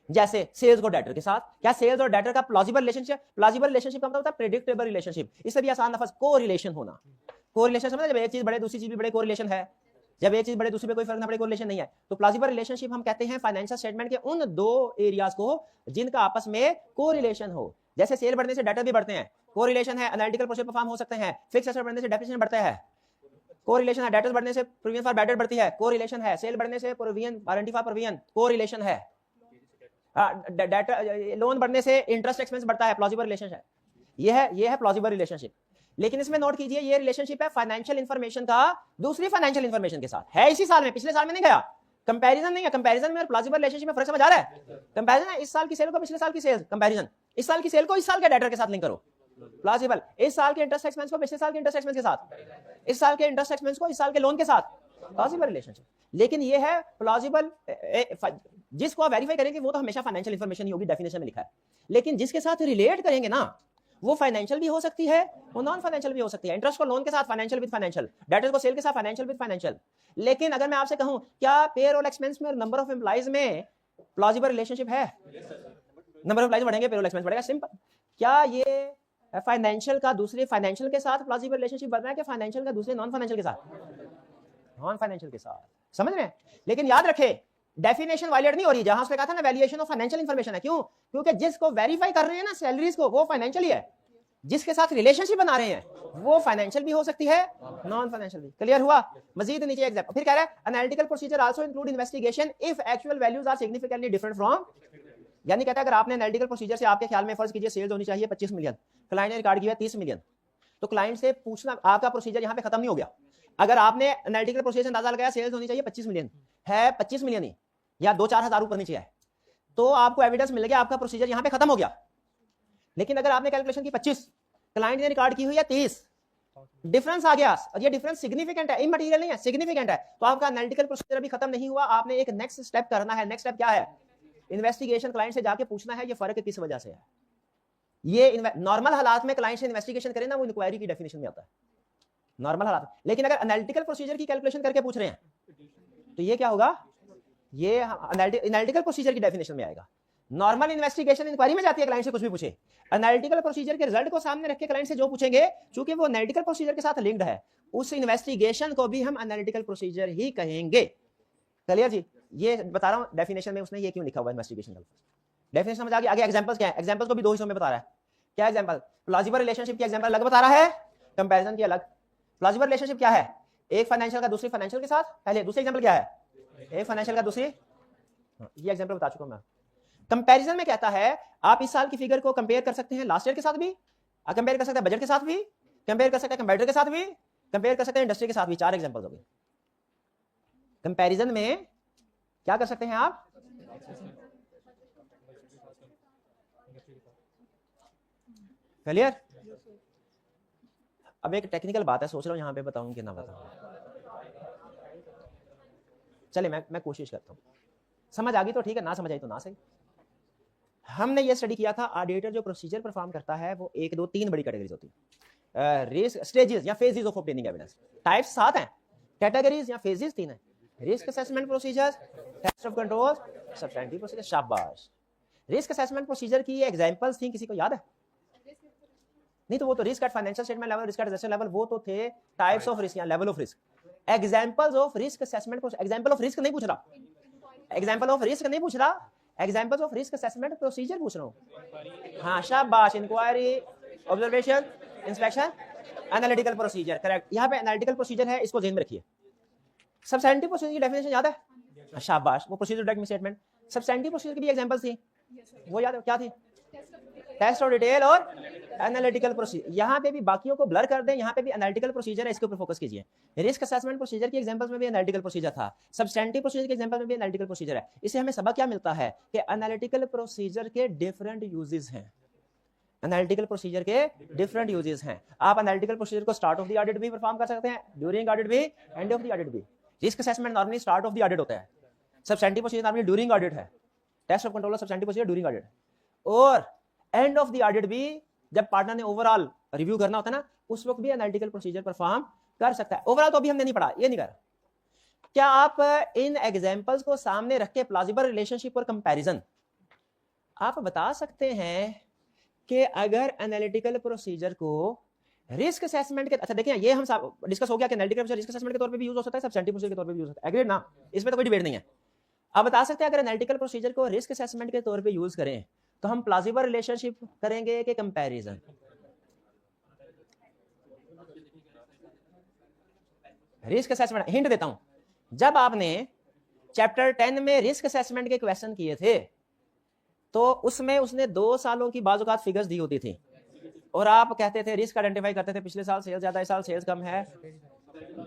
जैसे सेल्स को डेटर के साथ। क्या सेल्स और डेटर का प्लॉजिबल रिलेशनशिप? प्लॉजिबल रिलेशनशिप का मतलब होता है प्रेडिक्टेबल रिलेशनशिप। इससे भी आसान लफ्ज को रिलेशन होना। को रिलेशन समझ, जब एक चीज बढ़े दूसरी चीज भी बढ़े, को रिलेशन है। जब एक चीज बढ़े दूसरी पे कोई फर्क ना पड़े, को रिलेशन नहीं है। तो प्लॉजिबल रिलेशनशिप हम कहते हैं फाइनेंशियल स्टेटमेंट के उन दो एरियाज को जिनका आपस में को रिलेशन हो। जैसे सेल बढ़ने से डेटर भी बढ़ते हैं, को रिलेशन है, एनालिटिकल प्रोसेस परफॉर्म हो सकते हैं। फिक्स एसेट बढ़ने से डेप्रिसिएशन बढ़ता है, को रिलेशन है। डेटर्स बढ़ने से प्रोविजन फॉर बैड डेट बढ़ती है, को रिलेशन है। सेल बढ़ने से प्रोविजन वारंटी फॉर प्रोविजन, को रिलेशन है। लोन बढ़ने से इंटरेस्ट एक्सपेंस बढ़ता है, प्लॉजिबल रिलेशनशिप है। ये है प्लॉजिबल रिलेशनशिप। लेकिन इसमें नोट कीजिए, ये रिलेशनशिप है फाइनेंशियल इंफॉर्मेशन का दूसरी फाइनेंशियल इंफॉर्मेशन के साथ। है इसी साल में, पिछले साल में नहीं गया। कंपैरिजन नहीं है। कंपैरिजन में और प्लॉजिबल रिलेशनशिप में फर्क समझ आ रहा है? कंपैरिजन है इस साल की सेल को पिछले साल की सेल, कंपैरिजन इस साल की सेल को इस साल के डेटर के साथ लिंक करो। प्लॉजिबल इस साल के इंटरेस्ट एक्सपेंस को पिछले साल के इंटरेस्ट एक्सपेंस के साथ, इस साल के इंटरेस्ट एक्सपेंस को इस साल के लोन के साथ, प्लॉजिबल रिलेशनशिप। लेकिन ये है प्लॉजिबल, जिसको आप वेरीफाई करेंगे वो तो हमेशा फाइनेंशियल इंफॉर्मेशन ही होगी, डेफिनेशन में लिखा है। लेकिन जिसके साथ रिलेट करेंगे ना, वो फाइनेंशियल भी हो सकती है, वो नॉन फाइनेंशियल भी हो सकती है। इंटरेस्ट को लोन के साथ फाइनेंशियल विद फाइनेंशियल, डेटर्स को सेल के साथ फाइनेंशियल विद फाइनेंशियल। लेकिन अगर मैं आपसे कहूं क्या पेरोल एक्सपेंस में नंबर ऑफ एम्प्लॉइज में प्लॉजिबल रिलेशनशिप है? नंबर ऑफ एम्प्लॉइज बढ़ेंगे, पेरोल एक्सपेंस बढ़ेगा, सिंपल। क्या ये फाइनेंशियल का दूसरे फाइनेंशियल के साथ प्लॉजिबल रिलेशनशिप बन रहा है कि फाइनेंशियल का दूसरे नॉन फाइनेंशियल के साथ? नॉन फाइनेंशियल के साथ, समझ रहे हैं? लेकिन याद रखें, डेफिनेशन वायलेट नहीं हो रही। जहां उसने कहा था ना वैल्यूएशन ऑफ फाइनेंशियल इंफॉर्मेशन है, क्यों? क्योंकि जिसको वेरीफाई कर रहे हैं ना सैलरीज को, वो फाइनेंशियल ही है। जिसके साथ रिलेशनशिप बना रहे हैं वो फाइनेंशियल भी हो सकती है, नॉन फाइनेंशियल भी। क्लियर हुआ? मजीद नीचे एग्जांपल फिर कह रहा है, analytical procedure also include investigation if actual values are significantly different from. यानी कहता है अगर आपने एनालिटिकल प्रोसीजर से, आपके ख्याल में फर्ज कीजिए सेल्स होनी चाहिए 25 मिलियन, क्लाइंट ने रिकॉर्ड किया 30 मिलियन, तो क्लाइंट से पूछना, आपका प्रोसीजर यहां पे खत्म नहीं हो गया। अगर आपने एनालिटिकल प्रोसीजर अंदाजा लगाया सेल्स होनी चाहिए 25 मिलियन, है 25 मिलियन ही, या 2-4 हजार ऊपर नीचे है, तो आपको एविडेंस मिल गया, आपका प्रोसीजर यहां पे खत्म हो गया। लेकिन अगर आपने कैलकुलेशन की 25, क्लाइंट ने रिकॉर्ड की हुई है 30, डिफरेंस आ गया, और ये डिफरेंस सिग्निफिकेंट है, इमटेरियल नहीं है, सिग्निफिकेंट है, तो आपका एनालिटिकल प्रोसीजर अभी खत्म नहीं हुआ। आपने एक नेक्स्ट स्टेप करना है। नेक्स्ट स्टेप क्या है? इन्वेस्टिगेशन। क्लाइंट से जाके पूछना है ये फर्क किस वजह से है। ये नॉर्मल हालात में क्लाइंट से इन्वेस्टिगेशन करें ना, वो इंक्वायरी की डेफिनेशन में आता है नॉर्मल हालात। लेकिन अगर एनालिटिकल प्रोसीजर की कैलकुलेशन करके पूछ रहे हैं तो ये क्या होगा? ये एनालिटिकल प्रोसीजर की डेफिनेशन में आएगा। नॉर्मल इन्वेस्टिगेशन इंक्वायरी में जाती है, क्लाइंट से कुछ भी पूछे। एनालिटिकल प्रोसीजर के रिजल्ट को सामने रख के क्लाइंट से जो पूछेंगे, चूंकि वो एनालिटिकल प्रोसीजर के साथ लिंक्ड है, उस इन्वेस्टिगेशन को भी हम एनालिटिकल प्रोसीजर ही कहेंगे। क्लियर जी? ये बता रहा हूं डेफिनेशन में उसने ये क्यों लिखा हुआ है इन्वेस्टिगेशन का। डेफिनेशन समझ आ गया? आगे एग्जांपल्स क्या है? एग्जांपल्स को भी दो हिस्सों में बता रहा है। क्या एग्जांपल? प्लॉजिबल रिलेशनशिप की एग्जांपल अलग बता रहा है, कंपैरिजन की अलग। प्लॉजिबल रिलेशनशिप क्या है? एक फाइनेंशियल का दूसरी फाइनेंशियल के साथ। पहले दूसरी एग्जांपल क्या है? एक फाइनेंशियल का दूसरी, ये एग्जांपल बता चुका हूं मैं। कंपैरिजन में कहता है आप इस साल की फिगर को कंपेयर कर सकते हैं लास्ट ईयर के साथ भी, कंपेयर कर सकते हैं बजट के साथ भी, कंपेयर कर सकते हैं कंपेटिटर के साथ भी, कंपेयर कर सकते हैं इंडस्ट्री के साथ भी। 4 एग्जांपल्स हो गए। कंपैरिजन में क्या कर सकते हैं आप? क्लियर? अब एक टेक्निकल बात है, सोच रहा हूं यहां पे बताऊं कि ना बताऊं। चले मैं कोशिश करता हूं। समझ आ गई तो ठीक है, ना समझ आई तो ना सही। हमने ये स्टडी किया था, ऑडिटर जो प्रोसीजर परफॉर्म करता है वो 1, 2, 3 बड़ी कैटेगरीज होती है। रिस्क स्टेजेस या phases of obtaining evidence. Types 7 हैं, कैटेगरीज या फेजेस 3 हैं। Risk assessment procedure, test of control, substantive procedure. शाबाश। रिस्क असेसमेंट प्रोसीजर की एग्जांपल्स थी, किसी को याद है? नहीं तो वो तो risk at financial statement level, risk at asset level, वो तो थे टाइप्स ऑफ रिस्क या level of risk. Examples of risk assessment, example of risk नहीं पूछ रहा, एग्जांपल ऑफ रिस्क नहीं पूछ रहा, examples of risk assessment procedure पूछ रहा हूं। हाँ शाबाश। Inquiry, observation, inspection, analytical procedure. Correct. यहाँ पे एनालिटिकल प्रोसीजर है, इसको ध्यान में रखिए। सब्सटेंटिव प्रोसीजर की डेफिनेशन याद है? शाबाश। वो procedure direct statement. Substantive procedure की भी एग्जांपल्स थी, वो याद है क्या थी? टेस्ट और डिटेल और एनालिटिकल प्रोसीजर। यहाँ पे भी बाकियों को ब्लर कर दें, यहाँ पे भी एनालिटिकल प्रोसीजर है, इसके ऊपर फोकस कीजिए। रिस्क असेसमेंट प्रोसीजर की एग्जांपल्स में भी एनालिटिकल प्रोसीजर था, सब्सटेंटिव प्रोसीजर के एग्जांपल में भी एनालिटिकल प्रोसीजर है। इससे हमें सबक क्या मिलता है कि एनालिटिकल प्रोसीजर के डिफरेंट यूजेस हैं। एनालिटिकल प्रोसीजर के डिफरेंट यूजेस हैं। आप एनालिटिकल प्रोसीजर को स्टार्ट ऑफ द ऑडिट भी परफॉर्म कर सकते हैं, ड्यूरिंग ऑडिट भी, एंड ऑफ द ऑडिट भी। Risk assessment normally start of the audit होता है, substantive procedure normally during audit है, test of control substantive procedure during audit, और एंड ऑफ द ऑडिट भी जब पार्टनर ने ओवरऑल रिव्यू करना होता है ना, उस वक्त भी एनालिटिकल प्रोसीजर परफॉर्म कर सकता है। ओवरऑल तो अभी हमने नहीं पढ़ा, ये नहीं कर। क्या आप इन एग्जाम्पल्स को सामने रख के प्लॉजिबल रिलेशनशिप और कंपैरिजन आप बता सकते हैं कि अगर एनालिटिकल प्रोसीजर को रिस्क असेसमेंट के, अच्छा देखिए ये हम डिस्कस हो गया कि एनालिटिकल प्रोसीजर रिस्क असेसमेंट के तौर पे भी यूज हो सकता है, सब्सटेंटिव प्रोसीजर के तौर पे भी यूज होता है, एग्रीड ना, इसमें तो कोई डिबेट नहीं है। आप बता सकते हैं अगर एनालिटिकल प्रोसीजर को रिस्क असेसमेंट के तौर पे यूज करें तो हम प्लॉजिबल रिलेशनशिप करेंगे कि कंपैरिजन? रिस्क असेसमेंट, हिंट देता हूं, जब आपने चैप्टर 10 में रिस्क असेसमेंट के क्वेश्चन किए थे तो उसमें उसने 2 सालों की बाजुकात फिगर्स दी होती थी और आप कहते थे, रिस्क आइडेंटिफाई करते थे, पिछले साल सेल्स ज्यादा है, इस साल सेल्स कम है,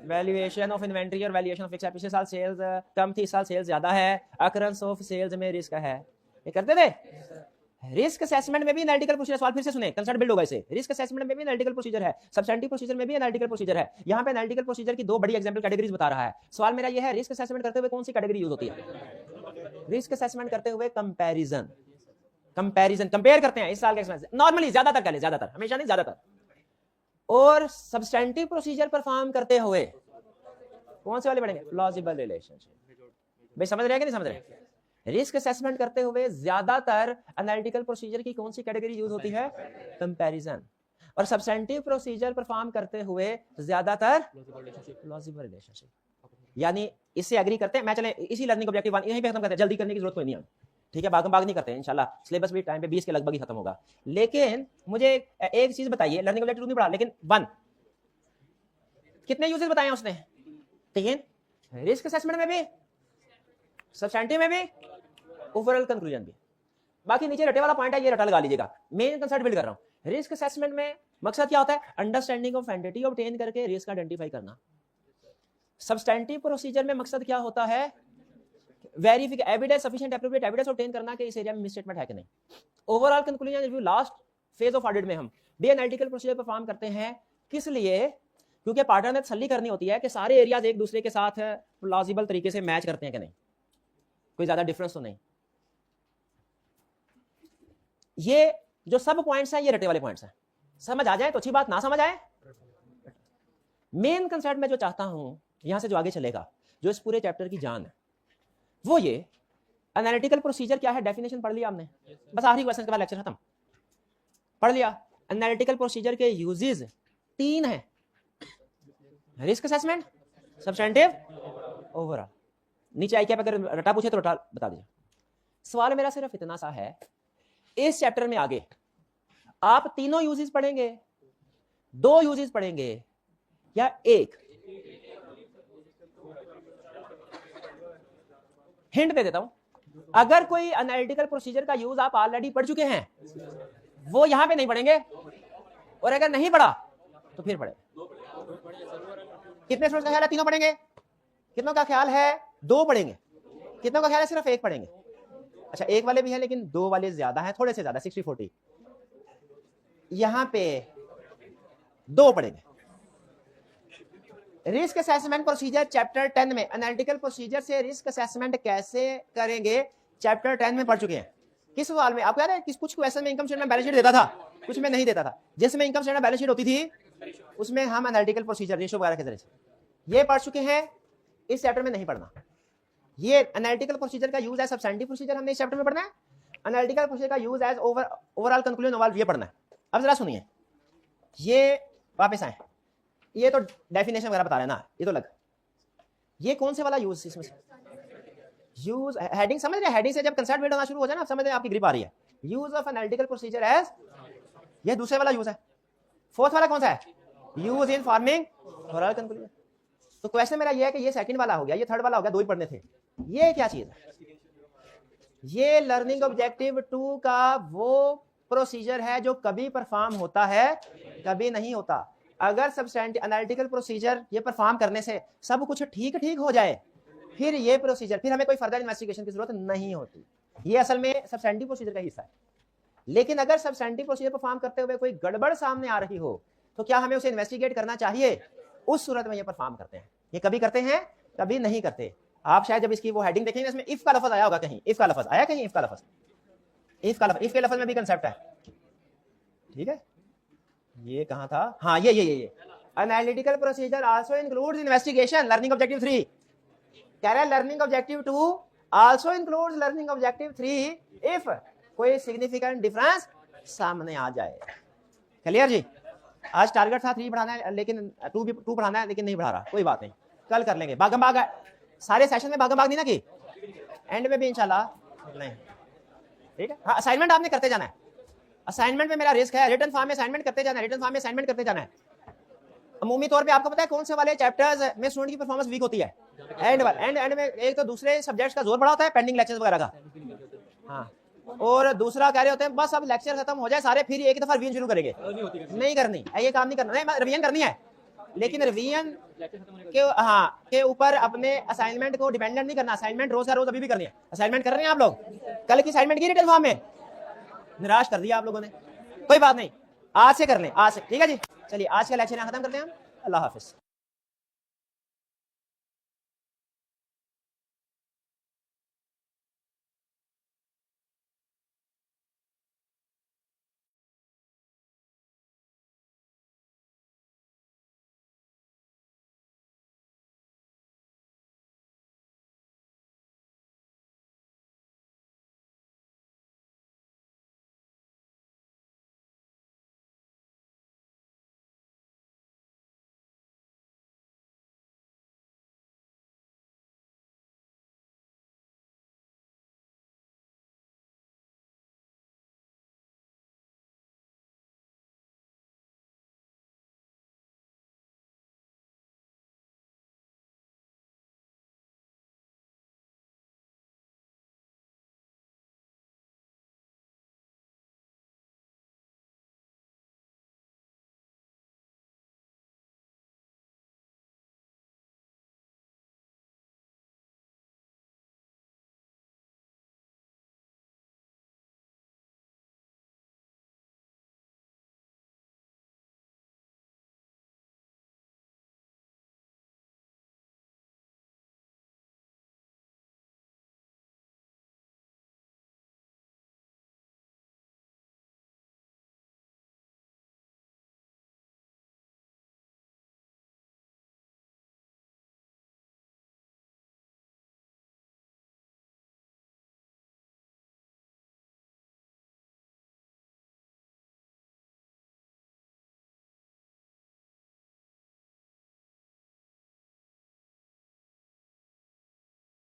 वैल्यूएशन ऑफ इन्वेंट्री और वैल्यूएशन ऑफ फिक्स्ड, पिछले साल सेल्स कम थी, इस साल सेल्स ज्यादा है, अकरेंस ऑफ सेल्स में रिस्क है, ये करते थे। रिस्क असेसमेंट में भी एनालिटिकल प्रोसीजर, सवाल फिर से सुने, कंसेप्ट बिल्ड होगा इसे, रिस्क असेसमेंट में भी एनालिटिकल प्रोसीजर है, सब्सटेंटिव प्रोसीजर में भी एनालिटिकल प्रोसीजर है। यहां पे एनालिटिकल प्रोसीजर की 2 बड़ी एग्जांपल कैटेगरीज बता रहा है। सवाल मेरा यह है, रिस्क असेसमेंट करते हुए कौन सी कैटेगरी यूज होती है? रिस्क असेसमेंट करते हुए कंपैरिजन, कंपैरिजन कंपेयर करते हैं इस साल के एक्सपेंस, नॉर्मली, ज्यादातर कह ले, ज्यादातर, हमेशा नहीं, ज्यादातर। और सब्सटेंटिव प्रोसीजर परफॉर्म करते हुए कौन से वाले पढ़ेंगे? Plausible relationship. भाई समझ रहे हैं कि नहीं समझ रहे? रिस्क असेसमेंट करते हुए ज्यादातर एनालिटिकल प्रोसीजर की कौन सी कैटेगरी यूज होती है? कंपैरिजन। और सब्सटेंटिव प्रोसीजर परफॉर्म करते हुए ज्यादातर प्लॉजिबल रिलेशनशिप। यानी इससे एग्री करते हैं। मैं चले इसी लर्निंग ऑब्जेक्टिव 1 यहीं पे खत्म करते हैं, जल्दी करने की जरूरत कोई नहीं है, ठीक है, भाग नहीं करते हैं, इंशाल्लाह सिलेबस भी टाइम पे 20 के लगभग ही खत्म होगा। लेकिन मुझे एक चीज बताइए, लर्निंग ऑब्जेक्टिव 2 नहीं पढ़ा, लेकिन 1 कितने यूजेस बताए उसने? 3। रिस्क असेसमेंट में भी, सब्सटेंटिव में भी, ओवरऑल कंक्लूजन भी। बाकी नीचे रटे वाला पॉइंट है, ये रटा लगा लीजिएगा, मेन कंसेप्ट बिल्ड कर रहा हूं। रिस्क असेसमेंट में मकसद क्या होता है? अंडरस्टैंडिंग ऑफ एंटिटी ऑब्टेन करके रिस्क आइडेंटिफाई करना। सब्सटेंटिव प्रोसीजर में मकसद क्या होता है? Verification, evidence, sufficient appropriate evidence obtain करना कि इस एरिया में मिसस्टेटमेंट है कि नहीं। Overall conclusion review, last phase of audit में हम डी एनालिटिकल प्रोसीजर परफॉर्म करते हैं। किस लिए? क्योंकि पार्टनर ने तसल्ली करनी होती है कि सारे एरियाज एक दूसरे के साथ प्लॉजिबल तरीके से मैच करते हैं कि नहीं, कोई ज्यादा डिफरेंस तो नहीं। ये जो सब पॉइंट्स हैं ये रटे वाले पॉइंट्स हैं, समझ आ जाए तो अच्छी बात, ना समझ आए। मेन कंसेप्ट में जो चाहता हूं यहां से जो आगे चलेगा, जो इस पूरे चैप्टर की जान है, वो ये एनालिटिकल प्रोसीजर क्या है, डेफिनेशन पढ़ लिया हमने, बस आखिरी क्वेश्चन के बाद लेक्चर खत्म, पढ़ लिया। एनालिटिकल प्रोसीजर के यूजेस 3 हैं, रिस्क असेसमेंट, सब्सटेंटिव, ओवरऑल। नीचे आई क्या अगर रटा पूछे तो रटा बता दीजिए। सवाल मेरा सिर्फ इतना सा है, इस चैप्टर में आगे आप तीनों यूजेस पढ़ेंगे, 2 यूजेस पढ़ेंगे या 1? हिंट दे देता हूं, अगर कोई एनालिटिकल प्रोसीजर का यूज आप ऑलरेडी पढ़ चुके हैं वो यहां पे नहीं पढ़ेंगे, और अगर नहीं पढ़ा तो फिर पढ़े। कितने स्टूडेंट्स का ख्याल है तीनों पढ़ेंगे? कितनों का ख्याल है 2 पढ़ेंगे? कितनों का ख्याल है सिर्फ 1 पढ़ेंगे? अच्छा, 1 वाले भी है लेकिन 2 वाले ज्यादा हैं, थोड़े से ज्यादा, 60-40। यहां पे 2 पढ़ेंगे। रिस्क असेसमेंट प्रोसीजर चैप्टर 10 में, एनालिटिकल प्रोसीजर से रिस्क असेसमेंट कैसे करेंगे चैप्टर 10 में पढ़ चुके हैं। किस सवाल में आपको याद है? कुछ क्वेश्चन में इनकम स्टेटमेंट बैलेंस शीट देता था, कुछ में नहीं देता था। जिसमें इनकम स्टेटमेंट बैलेंस शीट होती थी उसमें हम एनालिटिकल प्रोसीजर रेशियो वगैरह के जरिए ये पढ़ चुके हैं। इस चैप्टर में नहीं पढ़ना। ये एनालिटिकल प्रोसीजर का यूज एज सब्सटेंटिव प्रोसीजर हमने इस चैप्टर में पढ़ना है। एनालिटिकल प्रोसीजर का use as overall conclusion overall ये पढ़ना है। अब जरा सुनिए, ये वापस आए, ये तो डेफिनेशन वगैरह बता रहे हैं ना, ये तो लग, ये कौन से वाला यूज इसमें से? यूज हेडिंग समझ रहे हैं? हेडिंग से जब कंसेप्ट बिल्ड होना शुरू हो जाए ना, समझ रहे हैं, आपकी ग्रिप आ रही है। Use of analytical procedure as, ये दूसरे वाला यूज है। 4th वाला कौन सा है? Use in forming overall conclusion. तो क्वेश्चन मेरा ये है कि ये 2nd वाला हो गया, ये 3rd वाला हो गया, 2 ही पढ़ने थे। ये क्या चीज है? ये लर्निंग ऑब्जेक्टिव 2 का वो प्रोसीजर है जो कभी परफॉर्म होता है, कभी नहीं होता। अगर सब्सटेंटिव एनालिटिकल प्रोसीजर ये परफॉर्म करने से सब कुछ ठीक हो जाए, फिर ये प्रोसीजर, फिर हमें कोई फर्दर इन्वेस्टिगेशन की जरूरत नहीं होती। ये असल में सब्सटेंटिव प्रोसीजर का हिस्सा है। लेकिन अगर सब्सटेंटिव प्रोसीजर परफॉर्म करते हुए कोई गड़बड़ सामने आ रही हो तो क्या हमें उसे इन्वेस्टिगेट करना चाहिए? उस सूरत में ये परफॉर्म करते हैं। ये कभी करते हैं, कभी नहीं करते। आप शायद जब इसकी वो हेडिंग देखेंगे, इसमें इफ का लफ्ज आया होगा, कहीं इफ का लफ्ज आया, कहीं इफ का लफ्ज, इफ के लफ्ज में भी कंसेप्ट है, ठीक है। ये कहां था? हाँ, ये analytical procedure also includes investigation, learning objective 3। कह रहा है learning objective 2 also includes learning objective 3 if कोई सिग्निफिकेंट डिफरेंस सामने आ जाए। क्लियर जी? आज टारगेट था 3 बढ़ाना है, लेकिन 2 बढ़ाना है, लेकिन नहीं बढ़ा रहा, कोई बात नहीं, कल कर लेंगे। भागम भाग सारे सेशन में भागम भाग नहीं ना की, एंड में भी इंशाल्लाह नहीं, ठीक है। हाँ, असाइनमेंट आपने करते जाना है, असाइनमेंट में मेरा रिस्क है, रिटन फॉर्म में असाइनमेंट करते जाना है, रिटन फॉर्म में असाइनमेंट करते जाना है। अमूमी तौर पे आपको पता है कौन से वाले चैप्टर्स में स्टूडेंट की परफॉर्मेंस वीक होती है? एंड में एक तो दूसरे सब्जेक्ट्स का जोर बड़ा होता है, पेंडिंग लेक्चर्स वगैरह का, हाँ, और दूसरा कह रहे होते हैं बस अब लेक्चर खत्म हो जाए सारे, फिर एक दफा रिवीजन शुरू करेंगे। नहीं करनी, ये काम नहीं करना, नहीं रिवीजन करनी है, लेकिन रिवीजन के के ऊपर अपने असाइनमेंट को डिपेंडेंट नहीं करना। असाइनमेंट रोज का रोज अभी भी करनी है। असाइनमेंट कर रहे हैं आप लोग? कल की असाइनमेंट की रिटन फॉर्म में निराश कर दिया आप लोगों ने, कोई बात नहीं, आज से कर लें, आज से, ठीक है जी। चलिए आज का लेक्चर यहाँ खत्म करते हैं हम। अल्लाह हाफिज।